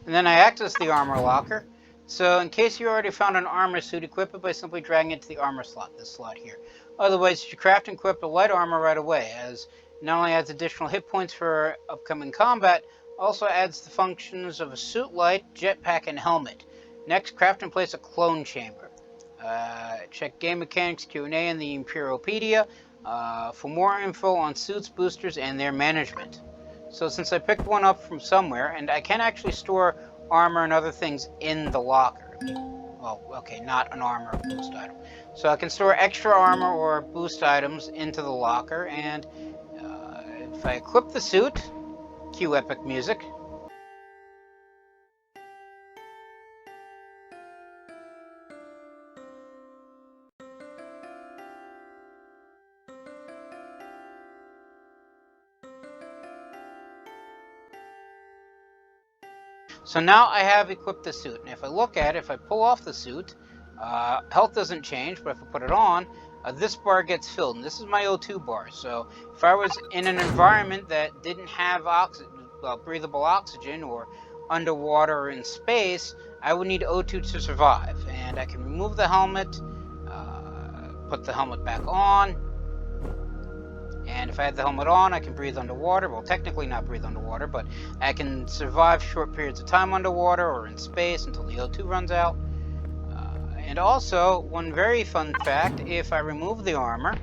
And then I access the armor locker. So in case you already found an armor suit, equip it by simply dragging it to the armor slot, this slot here. Otherwise, you craft and equip the light armor right away, as it not only adds additional hit points for upcoming combat, also adds the functions of a suit light, jetpack, and helmet. Next, craft and place a clone chamber. Check game mechanics Q&A in the Empyropedia for more info on suits, boosters, and their management. So since I picked one up from somewhere, and I can actually store armor and other things in the locker. Well, okay, not an armor or boost item. So I can store extra armor or boost items into the locker, and if I equip the suit, cue epic music. So now I have equipped the suit, and if I look at it, if I pull off the suit, health doesn't change, but if I put it on, this bar gets filled, and this is my O2 bar. So if I was in an environment that didn't have breathable oxygen, or underwater or in space, I would need O2 to survive. And I can remove the helmet, put the helmet back on, and if I had the helmet on, I can breathe underwater. Well, technically not breathe underwater, but I can survive short periods of time underwater or in space until the O2 runs out. And also, one very fun fact, if I remove the armor,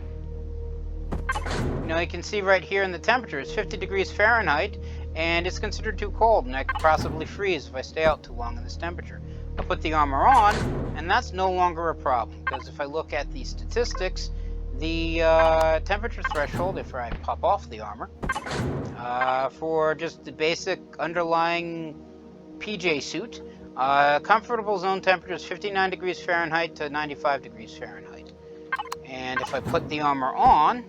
you can see right here in the temperature, it's 50 degrees Fahrenheit, and it's considered too cold, and I could possibly freeze if I stay out too long in this temperature. I'll put the armor on, and that's no longer a problem, because if I look at the statistics, the temperature threshold, if I pop off the armor, for just the basic underlying PJ suit, comfortable zone temperature is 59 degrees Fahrenheit to 95 degrees Fahrenheit. And if I put the armor on,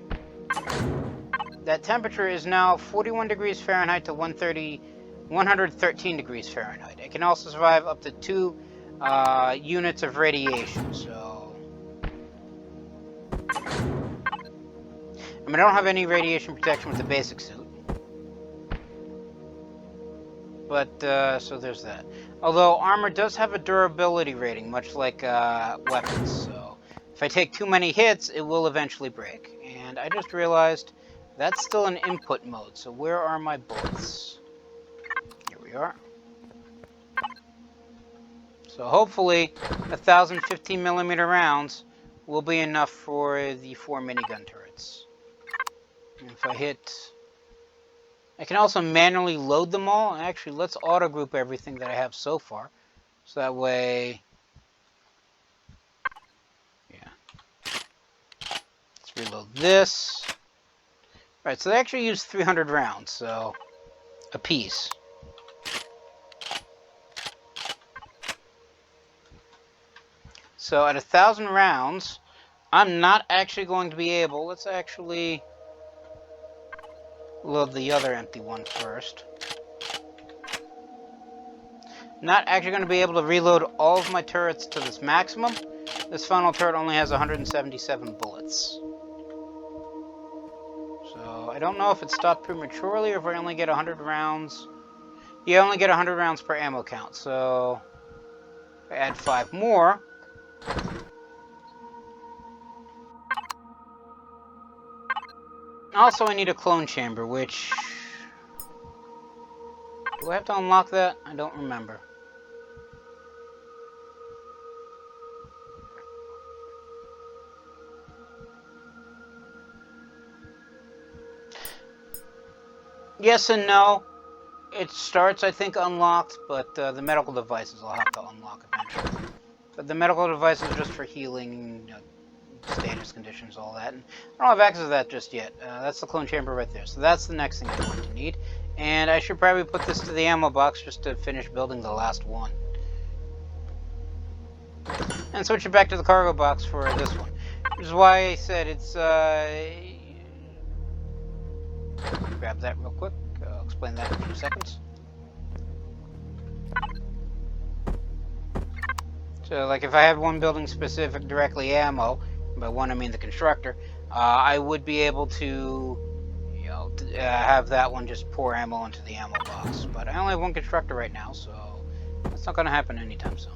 that temperature is now 41 degrees Fahrenheit to 113 degrees Fahrenheit. It can also survive up to 2 units of radiation, so... I don't have any radiation protection with the basic suit. But, so there's that. Although, armor does have a durability rating, much like weapons, so... If I take too many hits, it will eventually break. And I just realized that's still an input mode, so where are my bullets? Here we are. So hopefully, 1,015mm rounds will be enough for the 4 minigun turrets. And if I hit... I can also manually load them all. Actually, let's auto-group everything that I have so far. So that way... Yeah. Let's reload this. Alright, so they actually use 300 rounds, so... a piece. So at 1,000 rounds, I'm not actually going to be able... Let's actually... load the other empty one first. Not actually going to be able to reload all of my turrets to this maximum. This final turret only has 177 bullets. So I don't know if it stopped prematurely or if I only get 100 rounds. You only get 100 rounds per ammo count, so... I add 5 more. Also, I need a clone chamber, which... Do I have to unlock that? I don't remember. Yes and no. It starts, I think, unlocked, but the medical devices I'll have to unlock eventually. But the medical devices are just for healing, you know, status conditions, all that. And I don't have access to that just yet. That's the clone chamber right there. So that's the next thing I'm going to need. And I should probably put this to the ammo box just to finish building the last one. And switch it back to the cargo box for this one. Which is why I said it's... grab that real quick. I'll explain that in a few seconds. So, like, if I had one building specific directly ammo, by one I mean the constructor, I would be able to, you know, have that one just pour ammo into the ammo box. But I only have one constructor right now, so that's not going to happen anytime soon.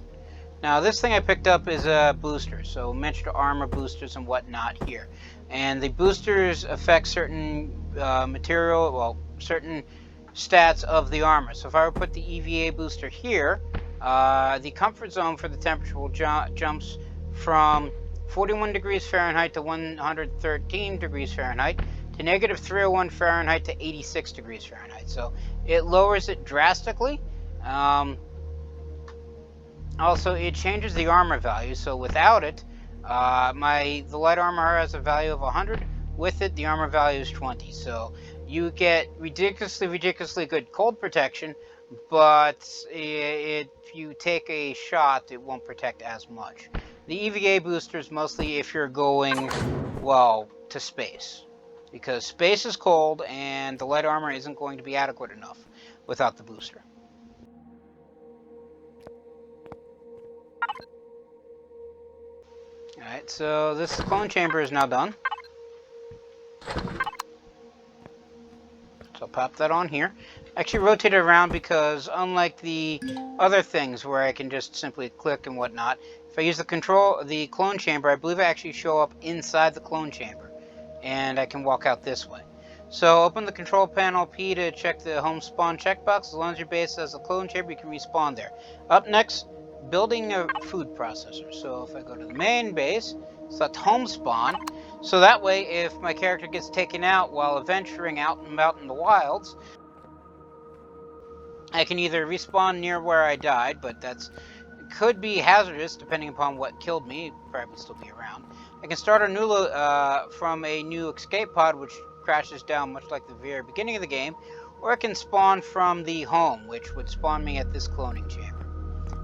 Now, this thing I picked up is a booster, so mentioned armor boosters and whatnot here. And the boosters affect certain material, well, certain stats of the armor. So if I were to put the EVA booster here, the comfort zone for the temperature will jumps from 41 degrees Fahrenheit to 113 degrees Fahrenheit to negative 301 Fahrenheit to 86 degrees Fahrenheit. So it lowers it drastically. Also, it changes the armor value. So without it, the light armor has a value of 100. With it, the armor value is 20. So you get ridiculously good cold protection, but if you take a shot, it won't protect as much. The EVA booster is mostly if you're going, well, to space. Because space is cold, and the light armor isn't going to be adequate enough without the booster. Alright, so this clone chamber is now done. So I'll pop that on here. Actually rotate it around because unlike the other things where I can just simply click and whatnot, if I use the clone chamber, I believe I actually show up inside the clone chamber. And I can walk out this way. So open the control panel P to check the home spawn checkbox. As long as your base has a clone chamber, you can respawn there. Up next, building a food processor. So if I go to the main base, select home spawn. So that way, if my character gets taken out while adventuring out and about in the wilds, I can either respawn near where I died, but could be hazardous depending upon what killed me. Probably still be around. I can start a new from a new escape pod, which crashes down much like the very beginning of the game, or I can spawn from the home, which would spawn me at this cloning chamber.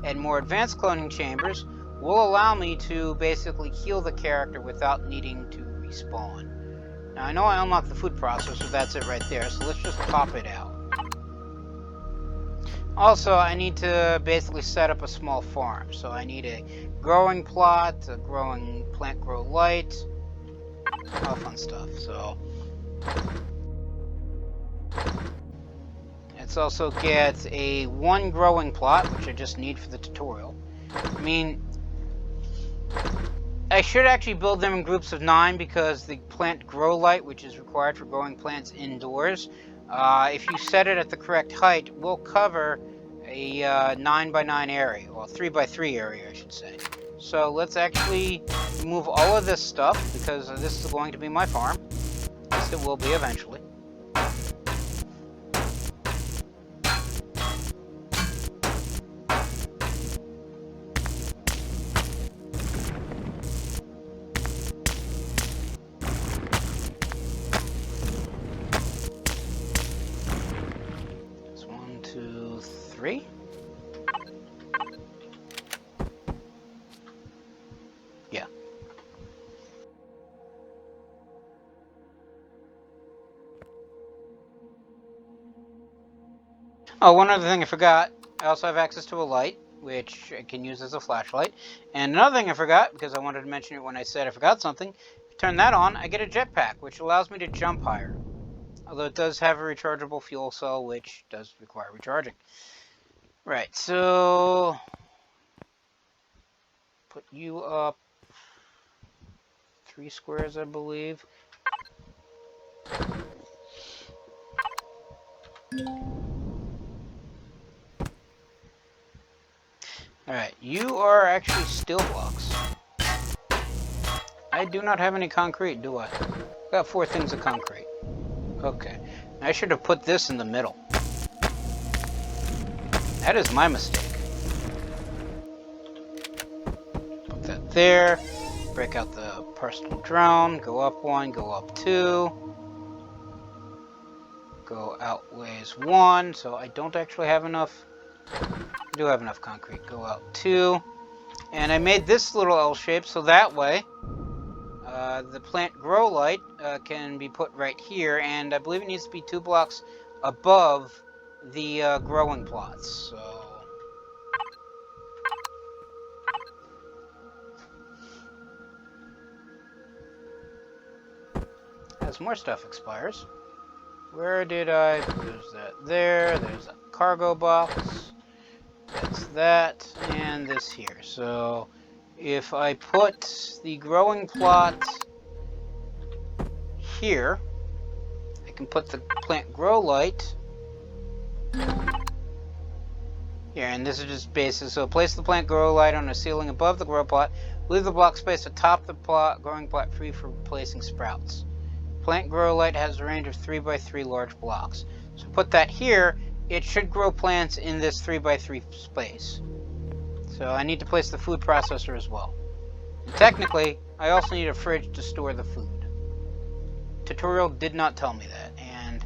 And more advanced cloning chambers will allow me to basically heal the character without needing to respawn. Now I know I unlocked the food processor, that's it right there, so let's just pop it out. Also, I need to basically set up a small farm, so I need a growing plot, a growing plant grow light, all fun stuff. So let's also get a 1 growing plot, which I just need for the tutorial. I mean, I should actually build them in groups of 9 because the plant grow light, which is required for growing plants indoors, if you set it at the correct height, will cover a 9x9 area, well 3x3 area I should say. So let's actually remove all of this stuff because this is going to be my farm. Yes, it will be eventually. That's 1, 2, 3. Yeah. Oh, one other thing I forgot. I also have access to a light, which I can use as a flashlight. And another thing I forgot, because I wanted to mention it when I said I forgot something, turn that on, I get a jetpack, which allows me to jump higher. Although it does have a rechargeable fuel cell, which does require recharging. Right, so put you up 3 squares, I believe. Alright, you are actually steel blocks. I do not have any concrete, do I? Got 4 things of concrete. Okay. I should have put this in the middle. That is my mistake. Put that there. Break out the personal drone. Go up 1, go up 2. Go out ways 1. So I don't actually have enough. I do have enough concrete. Go out 2. And I made this little L shape so that way the plant grow light can be put right here, and I believe it needs to be 2 blocks above the growing plots. So as more stuff expires, where did I? There's that there. There's a cargo box. That's that, and this here. So if I put the growing plot here, I can put the plant grow light here, and this is just basic. So place the plant grow light on a ceiling above the grow plot. Leave the block space atop the growing plot free for placing sprouts. Plant grow light has a range of 3 by 3 large blocks. So put that here. It should grow plants in this 3 by 3 space. So I need to place the food processor as well. And technically, I also need a fridge to store the food. Tutorial did not tell me that, and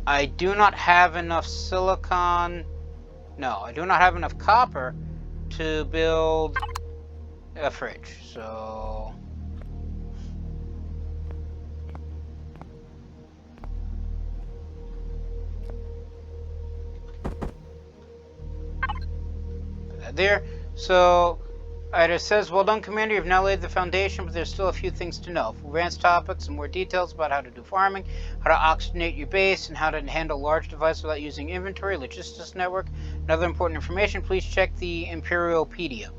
I do not have enough silicon. No, I do not have enough copper to build a fridge. So put that there. So it says, well done, Commander, you've now laid the foundation, but there's still a few things to know. For advanced topics and more details about how to do farming, how to oxygenate your base, and how to handle large devices without using inventory, logistics network, and other important information, please check the Empyriopedia.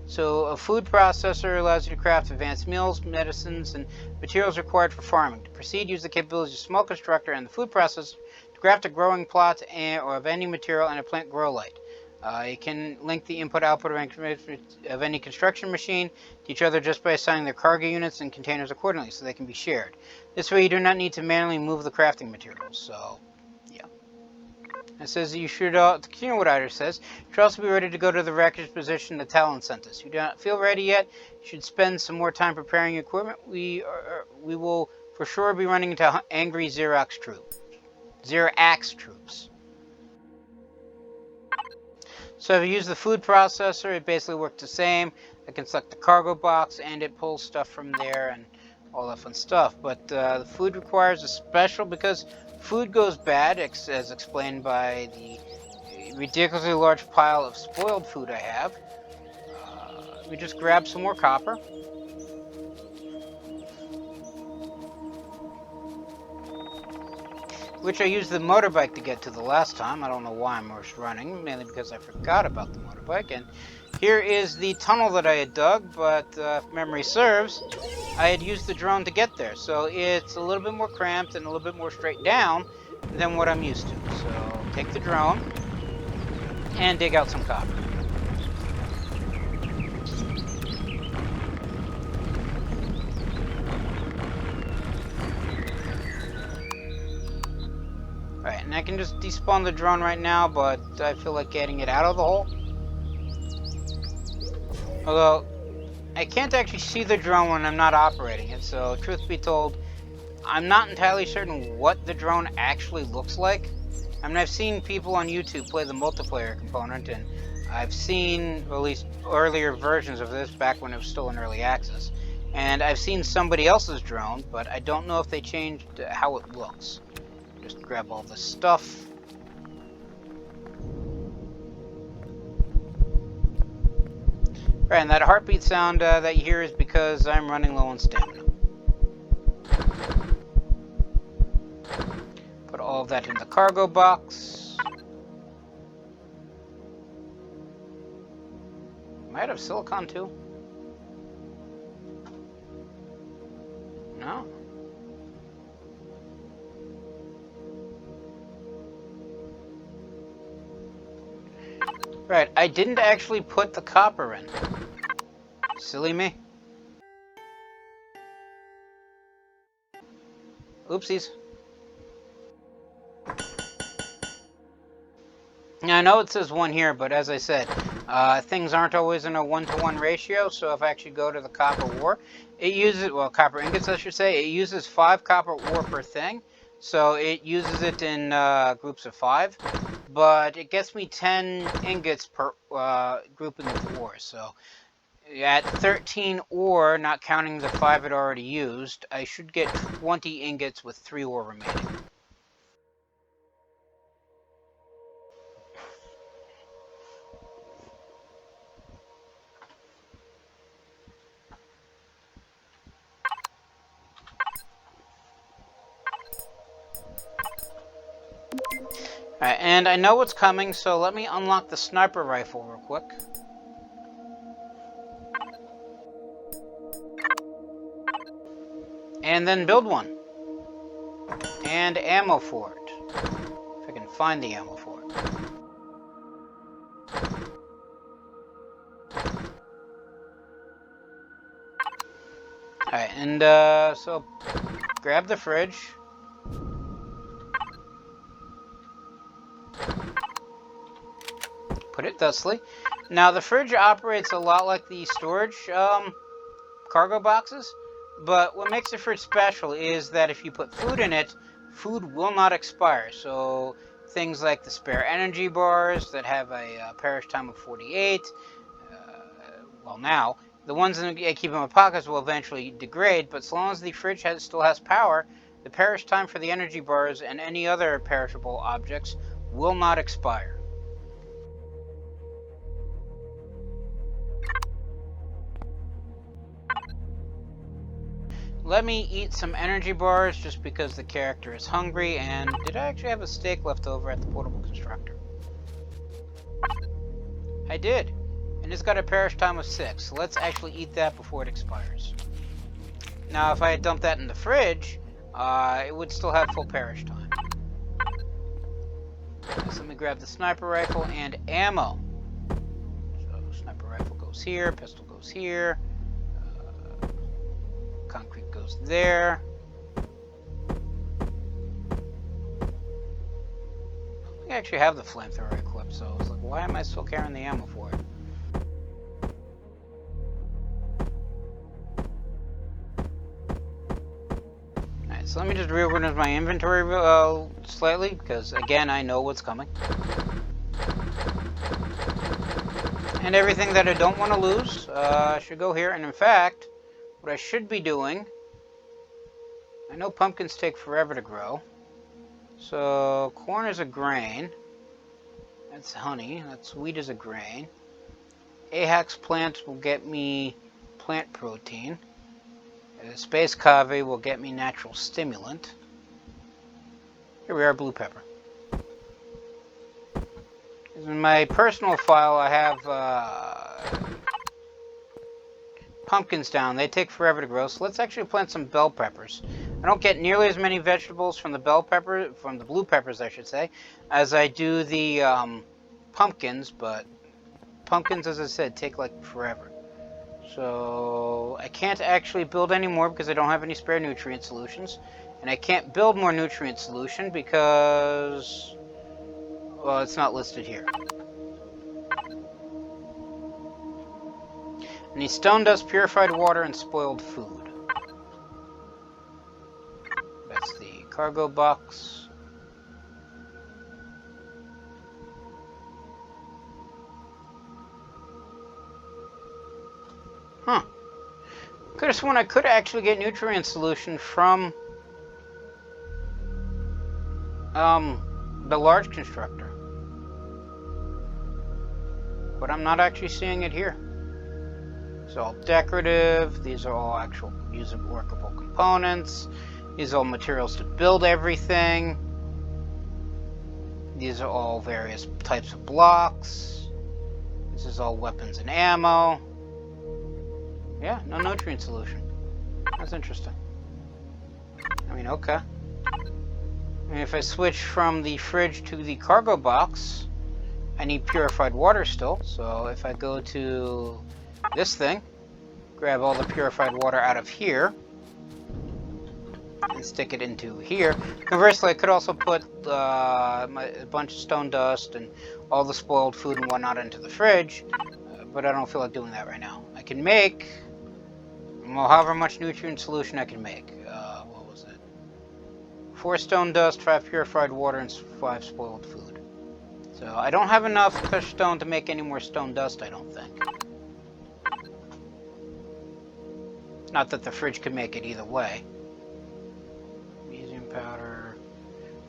So a food processor allows you to craft advanced meals, medicines, and materials required for farming. To proceed, use the capabilities of small constructor and the food processor to craft a growing plot or of any material and a plant grow light. You can link the input-output of any construction machine to each other just by assigning their cargo units and containers accordingly, so they can be shared. This way you do not need to manually move the crafting materials, so yeah. It says that you should, the Keynote Writer says, you should also be ready to go to the wreckage position the Talon sent us. If you do not feel ready yet, you should spend some more time preparing your equipment. We will for sure be running into angry Xerax troops. So if you use the food processor, it basically works the same. I can select the cargo box, and it pulls stuff from there and all that fun stuff. But the food requires a special, because food goes bad, as explained by the ridiculously large pile of spoiled food I have. We just grab some more copper. Which I used the motorbike to get to the last time. I don't know why I'm running, mainly because I forgot about the motorbike. And here is the tunnel that I had dug, but if memory serves, I had used the drone to get there. So it's a little bit more cramped and a little bit more straight down than what I'm used to. So take the drone and dig out some copper. Alright, and I can just despawn the drone right now, but I feel like getting it out of the hole. Although, I can't actually see the drone when I'm not operating it, so truth be told, I'm not entirely certain what the drone actually looks like. I mean, I've seen people on YouTube play the multiplayer component, and I've seen, or at least earlier versions of this back when it was still in early access. And I've seen somebody else's drone, but I don't know if they changed how it looks. Just grab all this stuff. Right, and that heartbeat sound that you hear is because I'm running low on stamina. Put all of that in the cargo box. Might have silicon too. No. Right, I didn't actually put the copper in. Silly me. Oopsies. Now, I know it says 1 here, but as I said, things aren't always in a 1-to-1 ratio, so if I actually go to the copper ore, it uses, well, copper ingots, I should say, it uses 5 copper ore per thing, so it uses it in groups of 5, but it gets me 10 ingots per grouping of ore, so at 13 ore, not counting the 5 it already used, I should get 20 ingots with 3 ore remaining. Alright, and I know what's coming, so let me unlock the sniper rifle real quick. And then build one. And ammo for it. If I can find the ammo for it. Alright, and so grab the fridge. Put it thusly. Now the fridge operates a lot like the storage cargo boxes, but what makes the fridge special is that if you put food in it, food will not expire. So things like the spare energy bars that have a perish time of 48, well now, the ones that I keep in my pockets will eventually degrade, but so long as the fridge still has power, the perish time for the energy bars and any other perishable objects will not expire. Let me eat some energy bars just because the character is hungry, and did I actually have a steak left over at the portable constructor? I did, and it's got a perish time of 6, so let's actually eat that before it expires. Now if I had dumped that in the fridge, it would still have full perish time. So let me grab the sniper rifle and ammo. So sniper rifle goes here, pistol goes here. Concrete goes there. I actually have the flamethrower equipped, so I was like, why am I still carrying the ammo for it? Alright, so let me just reorganize my inventory slightly, because again, I know what's coming. And everything that I don't want to lose should go here, and in fact, what I should be doing, I know pumpkins take forever to grow, so corn is a grain, that's honey, that's wheat is a grain, Ahax plant will get me plant protein, space cave will get me natural stimulant, here we are, blue pepper. In my personal file I have pumpkins down. They take forever to grow, so let's actually plant some bell peppers. I don't get nearly as many vegetables from the blue peppers, I should say, as I do the pumpkins, but pumpkins, as I said, take like forever. So I can't actually build any more because I don't have any spare nutrient solutions, and I can't build more nutrient solution because, well, it's not listed here. I need stone dust, purified water, and spoiled food. That's the cargo box. Huh. Could have sworn I could actually get nutrient solution from the large constructor. But I'm not actually seeing it here. It's all decorative. These are all actual usable, workable components. These are all materials to build everything. These are all various types of blocks. This is all weapons and ammo. Yeah, no nutrient solution. That's interesting. mean, okay. And if I switch from the fridge to the cargo box, I need purified water still. So if I go to this thing, grab all the purified water out of here, and stick it into here. Conversely, I could also put a bunch of stone dust and all the spoiled food and whatnot into the fridge, but I don't feel like doing that right now. I can make, well, however much nutrient solution I can make. What was it? 4 stone dust, 5 purified water, and 5 spoiled food. So I don't have enough crushed stone to make any more stone dust, I don't think. Not that the fridge could make it either way. Magnesium powder.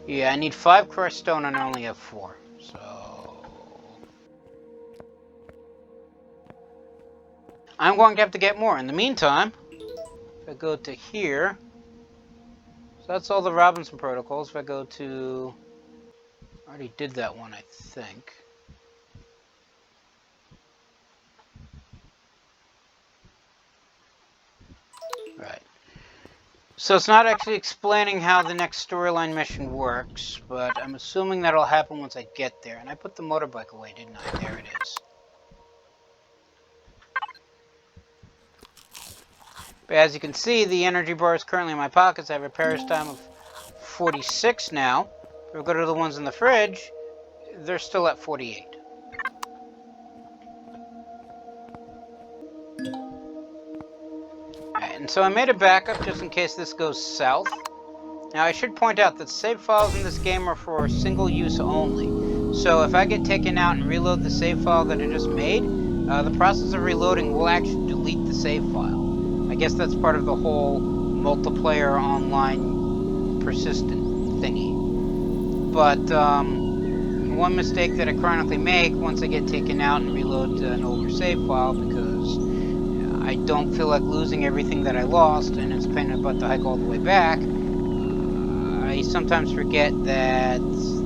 Yeah, I need 5 crushed stone and I only have 4. So I'm going to have to get more. In the meantime, if I go to here, so that's all the Robinson protocols. If I go to, I already did that one, I think. Right. So it's not actually explaining how the next storyline mission works, but I'm assuming that'll happen once I get there. And I put the motorbike away, didn't I? There it is. But as you can see, the energy bar is currently in my pockets. I have a repair time of 46 now. If we go to the ones in the fridge, they're still at 48. Alright, and so I made a backup just in case this goes south. Now I should point out that save files in this game are for single use only. So if I get taken out and reload the save file that I just made, the process of reloading will actually delete the save file. I guess that's part of the whole multiplayer online persistent thingy. But one mistake that I chronically make once I get taken out and reload an older save file, because I don't feel like losing everything that I lost and it's a pain in the butt to hike all the way back, I sometimes forget that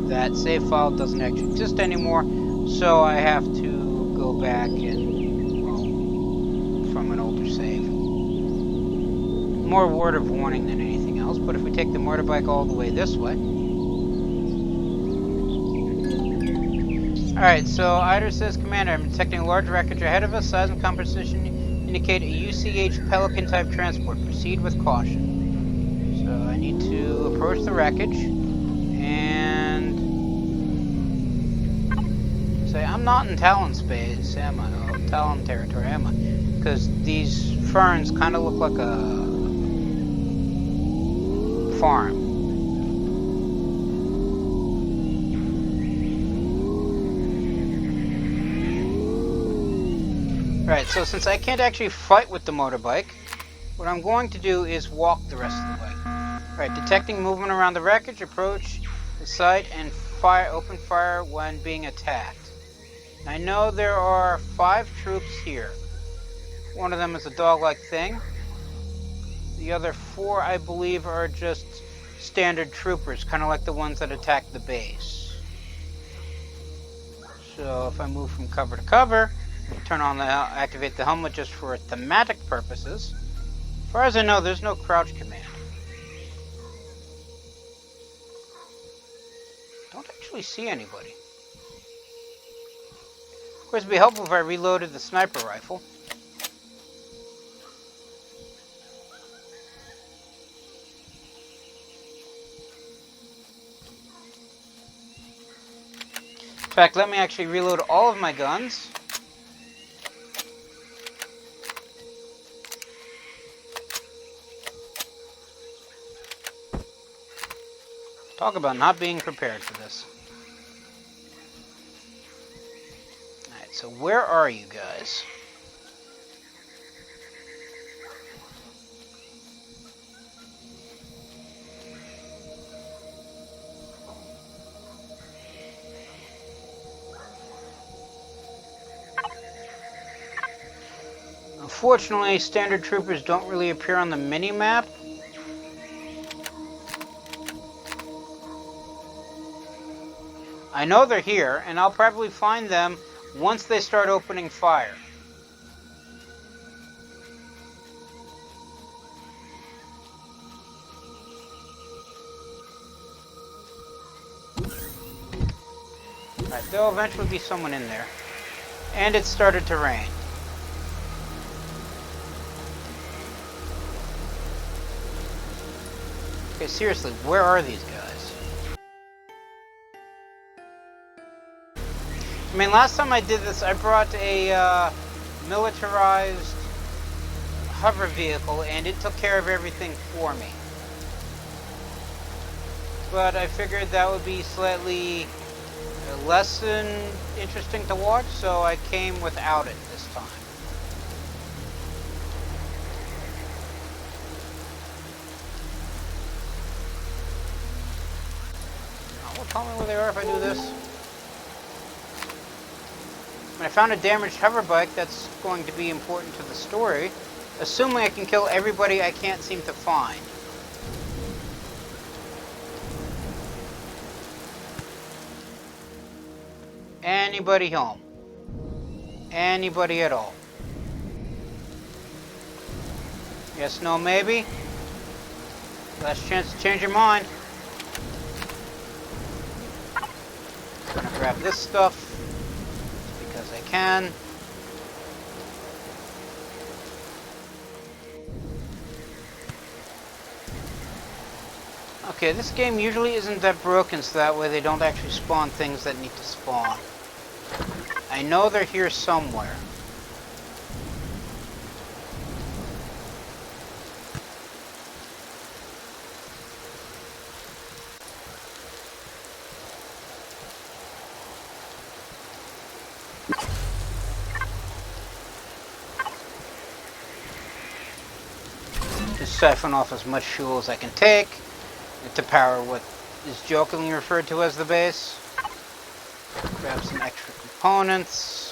that save file doesn't actually exist anymore, so I have to go back and, well, from an older save. More word of warning than anything else, but if we take the motorbike all the way this way. Alright, so Eider says, Commander, I'm detecting a large wreckage ahead of us. Size and composition indicate a UCH Pelican type transport. Proceed with caution. So I need to approach the wreckage and say, I'm not in Talon space, am I? Oh, Talon territory, am I? Because these ferns kind of look like a farm. Right, so since I can't actually fight with the motorbike, what I'm going to do is walk the rest of the way. Right, detecting movement around the wreckage, approach the site and open fire when being attacked. I know there are 5 troops here. One of them is a dog-like thing. The other 4, I believe, are just standard troopers, kind of like the ones that attacked the base. So if I move from cover to cover, turn on activate the helmet just for thematic purposes. As far as I know, there's no crouch command. Don't actually see anybody. Of course, it'd be helpful if I reloaded the sniper rifle. In fact, let me actually reload all of my guns. Talk about not being prepared for this. Alright, so where are you guys? Unfortunately, standard troopers don't really appear on the mini-map. I know they're here, and I'll probably find them once they start opening fire. Alright, there'll eventually be someone in there. And it started to rain. Okay, seriously, where are these guys? I mean, last time I did this, I brought a militarized hover vehicle, and it took care of everything for me. But I figured that would be slightly less than interesting to watch, so I came without it this time. Well, tell me where they are if I do this. When I found a damaged hover bike, that's going to be important to the story. Assuming I can kill everybody I can't seem to find. Anybody home? Anybody at all? Yes, no, maybe? Last chance to change your mind. I'm gonna grab this stuff because I can. Okay, this game usually isn't that broken, so that way they don't actually spawn things that need to spawn. I know they're here somewhere. Just siphon off as much fuel as I can take to power what is jokingly referred to as the base. Grab some extra components.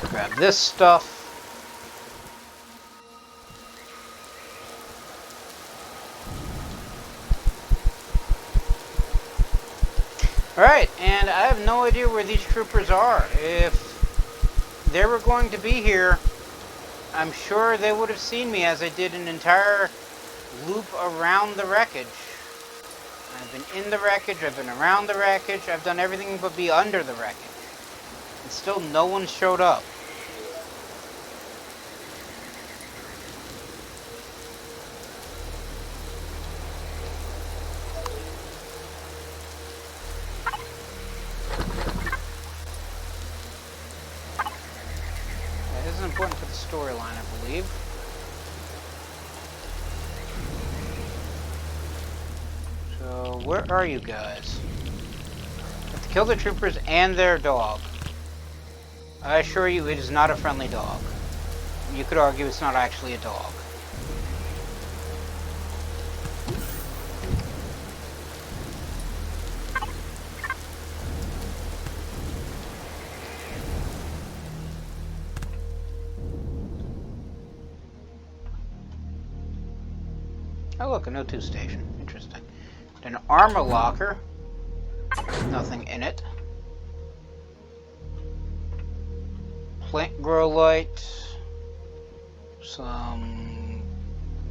Grab this stuff. Alright, and I have no idea where these troopers are. If they were going to be here, I'm sure they would have seen me as I did an entire loop around the wreckage. I've been in the wreckage, I've been around the wreckage, I've done everything but be under the wreckage. And still no one showed up. This is important for the storyline, I believe. So, where are you guys? I have to kill the troopers and their dog. I assure you, it is not a friendly dog. You could argue it's not actually a dog. Oh look, an O2 station. Interesting. An armor locker. Nothing in it. Plant grow light. Some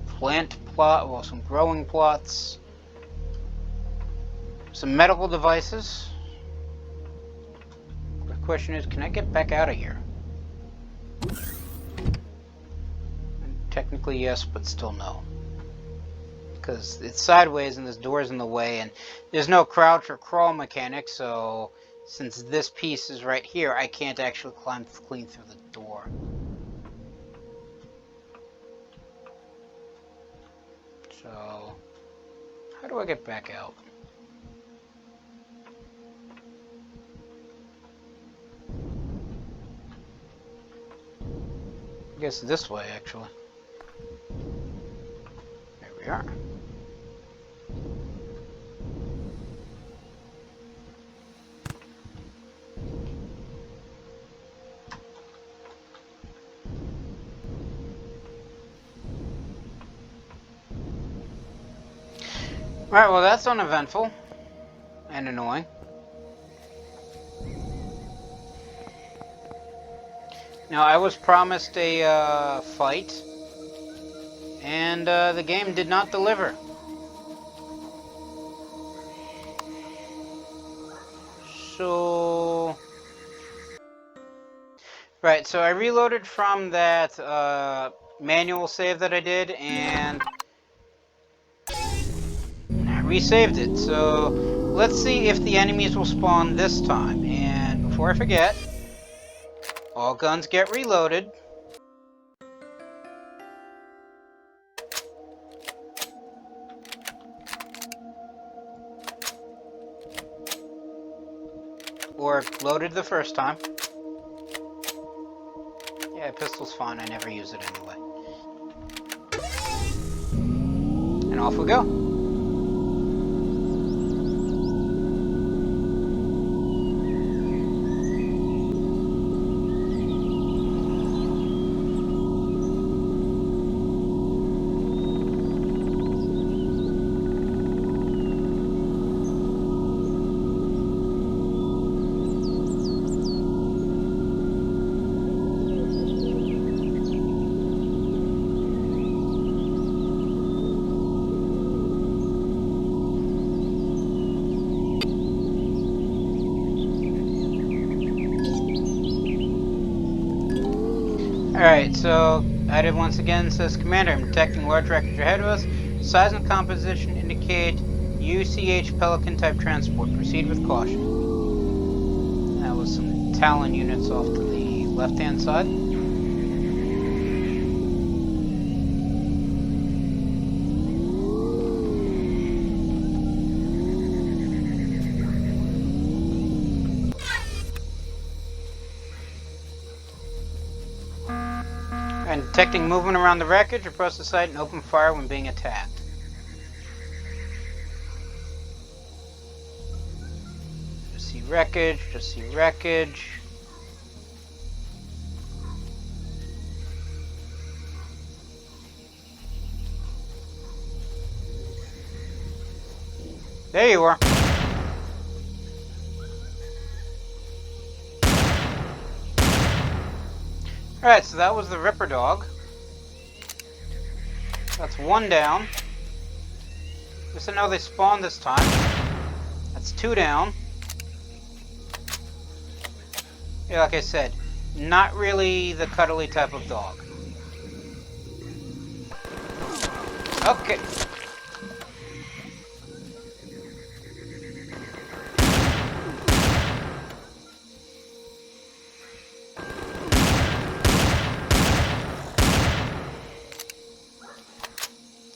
plant plot, well, some growing plots. Some medical devices. The question is, can I get back out of here? Technically yes, but still no. Because it's sideways and this door's in the way, and there's no crouch or crawl mechanic, so since this piece is right here, I can't actually climb clean through the door. So, how do I get back out? guess this way, actually. There we are. Alright, well that's uneventful. And annoying. Now, I was promised a fight, and the game did not deliver. So... Right, so I reloaded from that manual save that I did, and resaved it. So, let's see if the enemies will spawn this time. And before I forget, all guns get reloaded. Or loaded the first time. Yeah, pistol's fine, I never use it anyway. And off we go. Alright, so I did once again, says Commander, I'm detecting large wreckage ahead of us. Size and composition indicate UCH Pelican type transport. Proceed with caution. That was some Talon units off to the left hand side. And detecting movement around the wreckage, approach the site and open fire when being attacked. Just see wreckage, just see wreckage. There you are. Alright, so that was the Ripper Dog. That's one down. Just to know they spawned this time. That's two down. Yeah, like I said, not really the cuddly type of dog. Okay.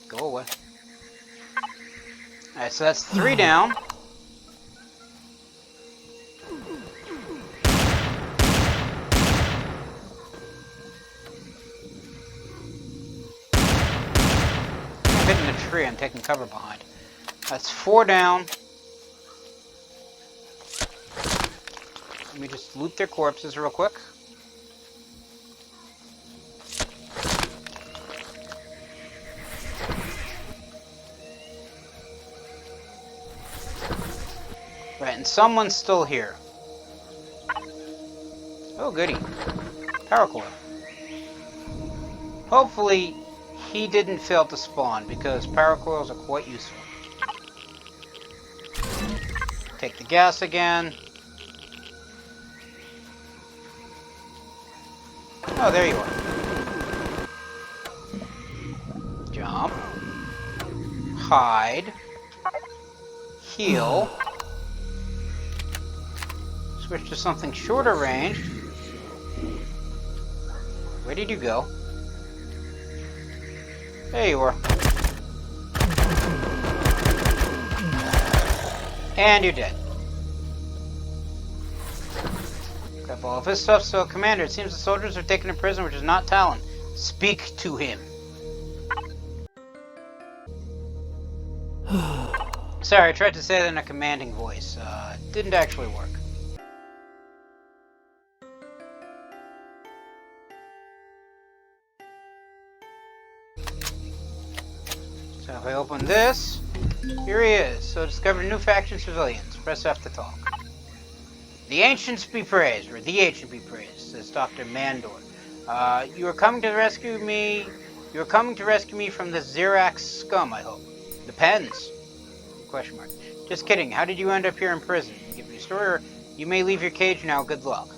Go away. Alright, so that's three down. I'm hitting a tree I'm taking cover behind. That's four down. Let me just loot their corpses real quick. Right, and someone's still here. Oh, goody. Power core. Hopefully, he didn't fail to spawn, because power coils are quite useful. Take the gas again. Oh, there you are. Jump. Hide. Heal. Switch to something shorter range. Where did you go? There you are. And you're dead. Grab all of his stuff. So, Commander, it seems the soldiers are taken in prison, which is not Talon. Speak to him. Sorry, I tried to say that in a commanding voice. Didn't actually work. So if I open this, here he is. So discover new faction civilians. Press F to talk. The ancients be praised, or the ancient be praised, says Dr. Mandor. You are coming to rescue me. You are coming to rescue me from this Xerax scum, I hope. Depends. Question mark. Just kidding. How did you end up here in prison? Give me a story, or you may leave your cage now. Good luck.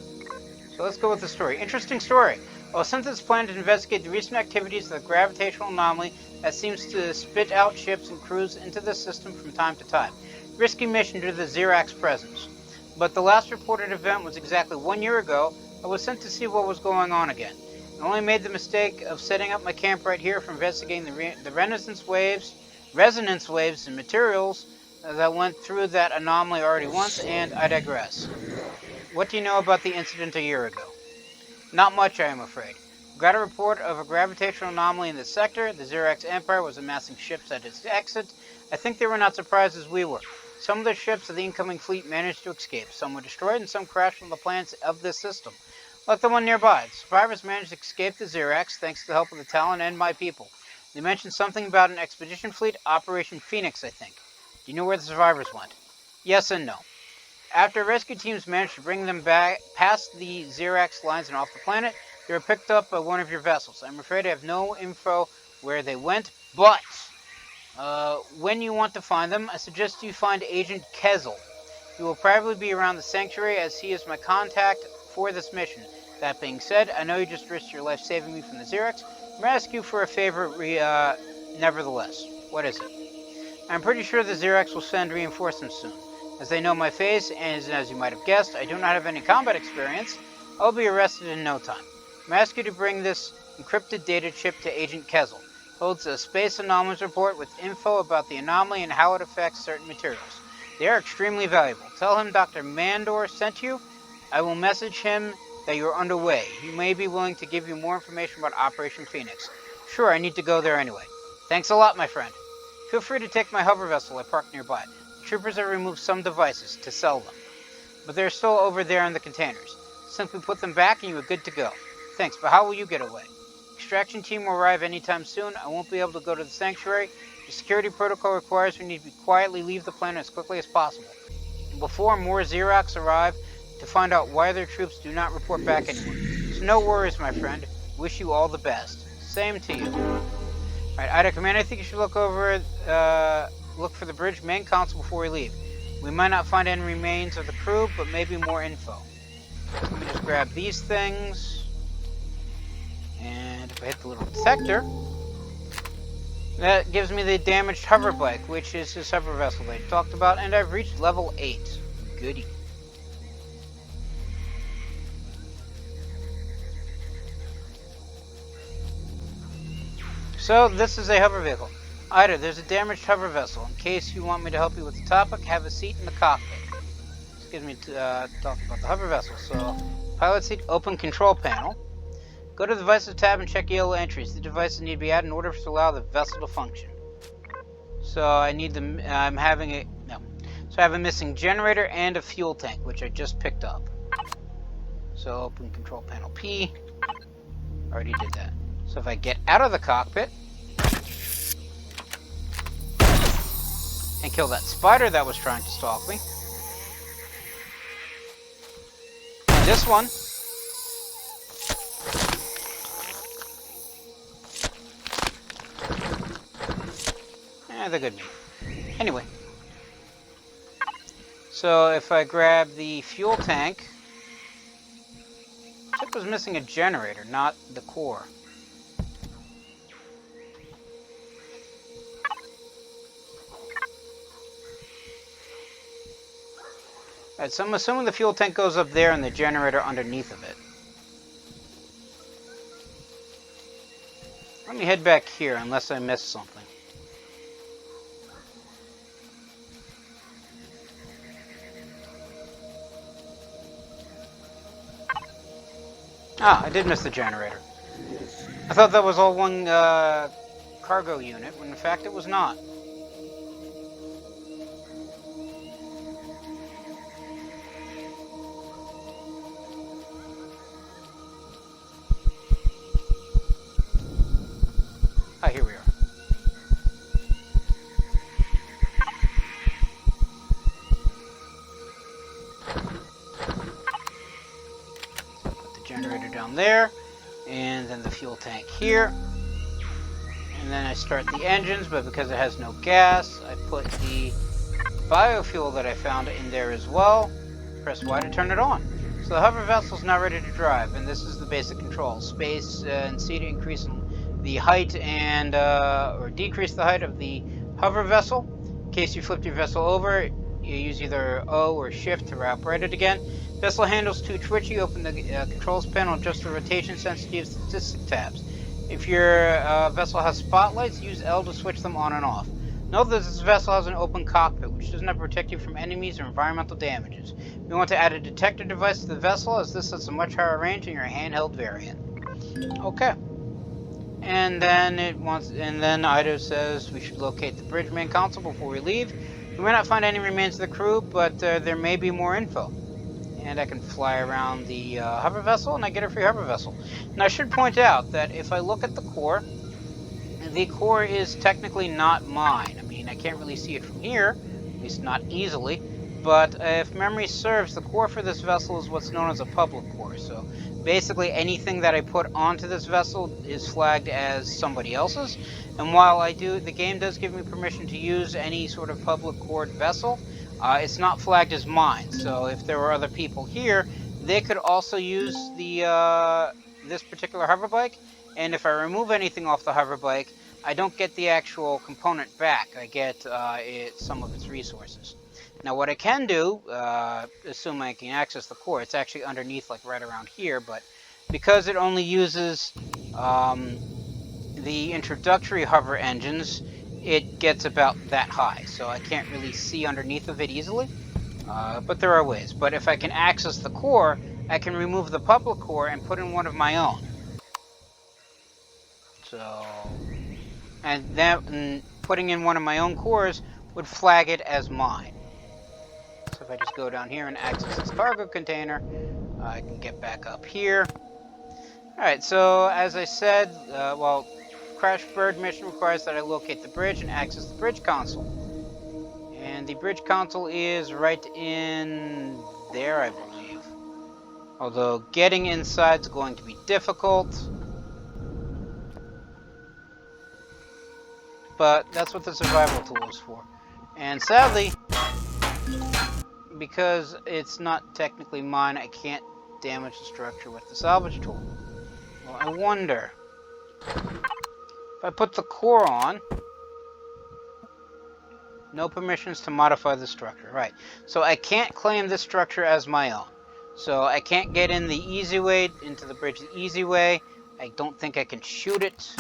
So let's go with the story. Interesting story. I was sent to this planet to investigate the recent activities of the gravitational anomaly that seems to spit out ships and crews into the system from time to time. Risky mission due to the Xerax presence. But the last reported event was exactly 1 year ago. I was sent to see what was going on again. I only made the mistake of setting up my camp right here for investigating the resonance waves and materials that went through that anomaly already once, and I digress. What do you know about the incident a year ago? Not much, I am afraid. Got a report of a gravitational anomaly in the sector. The Xerax Empire was amassing ships at its exit. I think they were not surprised as we were. Some of the ships of the incoming fleet managed to escape. Some were destroyed and some crashed on the planets of this system. Like the one nearby. The survivors managed to escape the Xerax thanks to the help of the Talon and my people. They mentioned something about an expedition fleet, Operation Phoenix, I think. Do you know where the survivors went? Yes and no. After rescue teams managed to bring them back past the Xerax lines and off the planet, they were picked up by one of your vessels. I'm afraid I have no info where they went, but when you want to find them, I suggest you find Agent Kezel. He will probably be around the sanctuary as he is my contact for this mission. That being said, I know you just risked your life saving me from the Xerax. I'm going to ask you for a favor nevertheless. What is it? I'm pretty sure the Xerax will send reinforcements soon. As they know my face, and as you might have guessed, I do not have any combat experience. I'll be arrested in no time. I'm asking you to bring this encrypted data chip to Agent Kezel. Holds a space anomalies report with info about the anomaly and how it affects certain materials. They are extremely valuable. Tell him Dr. Mandor sent you. I will message him that you are underway. He may be willing to give you more information about Operation Phoenix. Sure, I need to go there anyway. Thanks a lot, my friend. Feel free to take my hover vessel I parked nearby. The troopers have removed some devices to sell them, but they're still over there in the containers. Simply put them back and you are good to go. Thanks, but how will you get away? Extraction team will arrive anytime soon. I won't be able to go to the sanctuary. The security protocol requires we need to quietly leave the planet as quickly as possible, before more Xerax arrive to find out why their troops do not report back anymore. So no worries, my friend. Wish you all the best. Same to you. Alright, Ida Command, I think you should look for the bridge main console before we leave. We might not find any remains of the crew, but maybe more info. Let me just grab these things. And if I hit the little detector, that gives me the damaged hover bike, which is his hover vessel that I talked about, and I've reached level 8. Goody. So, this is a hover vehicle. Ida, there's a damaged hover vessel. In case you want me to help you with the topic, have a seat in the cockpit. This gives me to talk about the hover vessel. So, pilot seat, open control panel. Go to the devices tab and check yellow entries. The devices need to be added in order to allow the vessel to function. So I need them. So I have a missing generator and a fuel tank, which I just picked up. So open control panel P. Already did that. So if I get out of the cockpit and kill that spider that was trying to stalk me, this one. They're good meat. Anyway. So if I grab the fuel tank, it was missing a generator, not the core. Alright, so I'm assuming the fuel tank goes up there and the generator underneath of it. Let me head back here unless I missed something. Ah, I did miss the generator. I thought that was all one cargo unit, when in fact it was not. Ah, here we are. Put the generator down there, and then the fuel tank here. And then I start the engines, but because it has no gas, I put the biofuel that I found in there as well. Press Y to turn it on. So the hover vessel is now ready to drive, and this is the basic control. Space and C to increase the height and or decrease the height of the hover vessel. In case you flipped your vessel over, you use either O or Shift to upright it again. Vessel handles too twitchy. Open the controls panel, adjust the rotation sensitive statistic tabs. If your vessel has spotlights, use L to switch them on and off. Note that this vessel has an open cockpit, which does not protect you from enemies or environmental damages. We want to add a detector device to the vessel, as this has a much higher range in your handheld variant. Okay. And then Ido says we should locate the bridge main console before we leave. We may not find any remains of the crew, but there may be more info. And I can fly around the hover vessel, and I get a free hover vessel. And I should point out that if I look at the core is technically not mine. I mean, I can't really see it from here, at least not easily. But if memory serves, the core for this vessel is what's known as a public core. So basically anything that I put onto this vessel is flagged as somebody else's. And while the game does give me permission to use any sort of public cored vessel, it's not flagged as mine. So if there were other people here, they could also use the this particular hover bike. And if I remove anything off the hover bike, I don't get the actual component back. I get some of its resources. Now what I can do, assume I can access the core, it's actually underneath, like right around here, but because it only uses the introductory hover engines, it gets about that high, so I can't really see underneath of it easily, but there are ways. But if I can access the core, I can remove the public core and put in one of my own. So, and putting in one of my own cores would flag it as mine. So if I just go down here and access this cargo container, I can get back up here. Alright, so as I said, Crash Bird mission requires that I locate the bridge and access the bridge console. And the bridge console is right in there, I believe. Although getting inside is going to be difficult. But that's what the survival tool is for. And sadly, because it's not technically mine, I can't damage the structure with the salvage tool. Well, I wonder, if I put the core on, no permissions to modify the structure. Right, so I can't claim this structure as my own. So I can't get in the easy way, into the bridge the easy way. I don't think I can shoot it.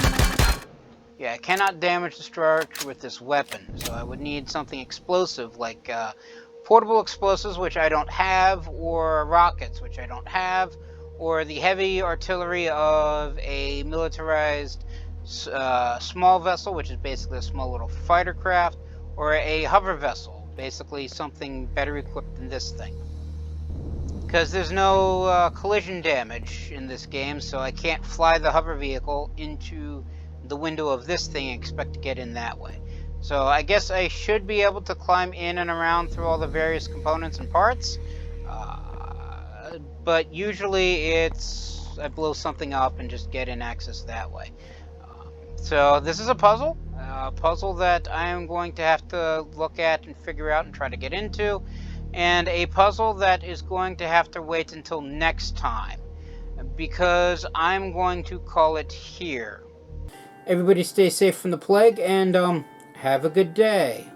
Yeah, I cannot damage the structure with this weapon, so I would need something explosive, like portable explosives, which I don't have, or rockets, which I don't have, or the heavy artillery of a militarized small vessel, which is basically a small little fighter craft, or a hover vessel, basically something better equipped than this thing. Because there's no collision damage in this game, so I can't fly the hover vehicle into the window of this thing and expect to get in that way. So I guess I should be able to climb in and around through all the various components and parts, but usually I blow something up and just get in access that way. So this is a puzzle that I am going to have to look at and figure out and try to get into, and a puzzle that is going to have to wait until next time, because I'm going to call it here. Everybody stay safe from the plague, and have a good day.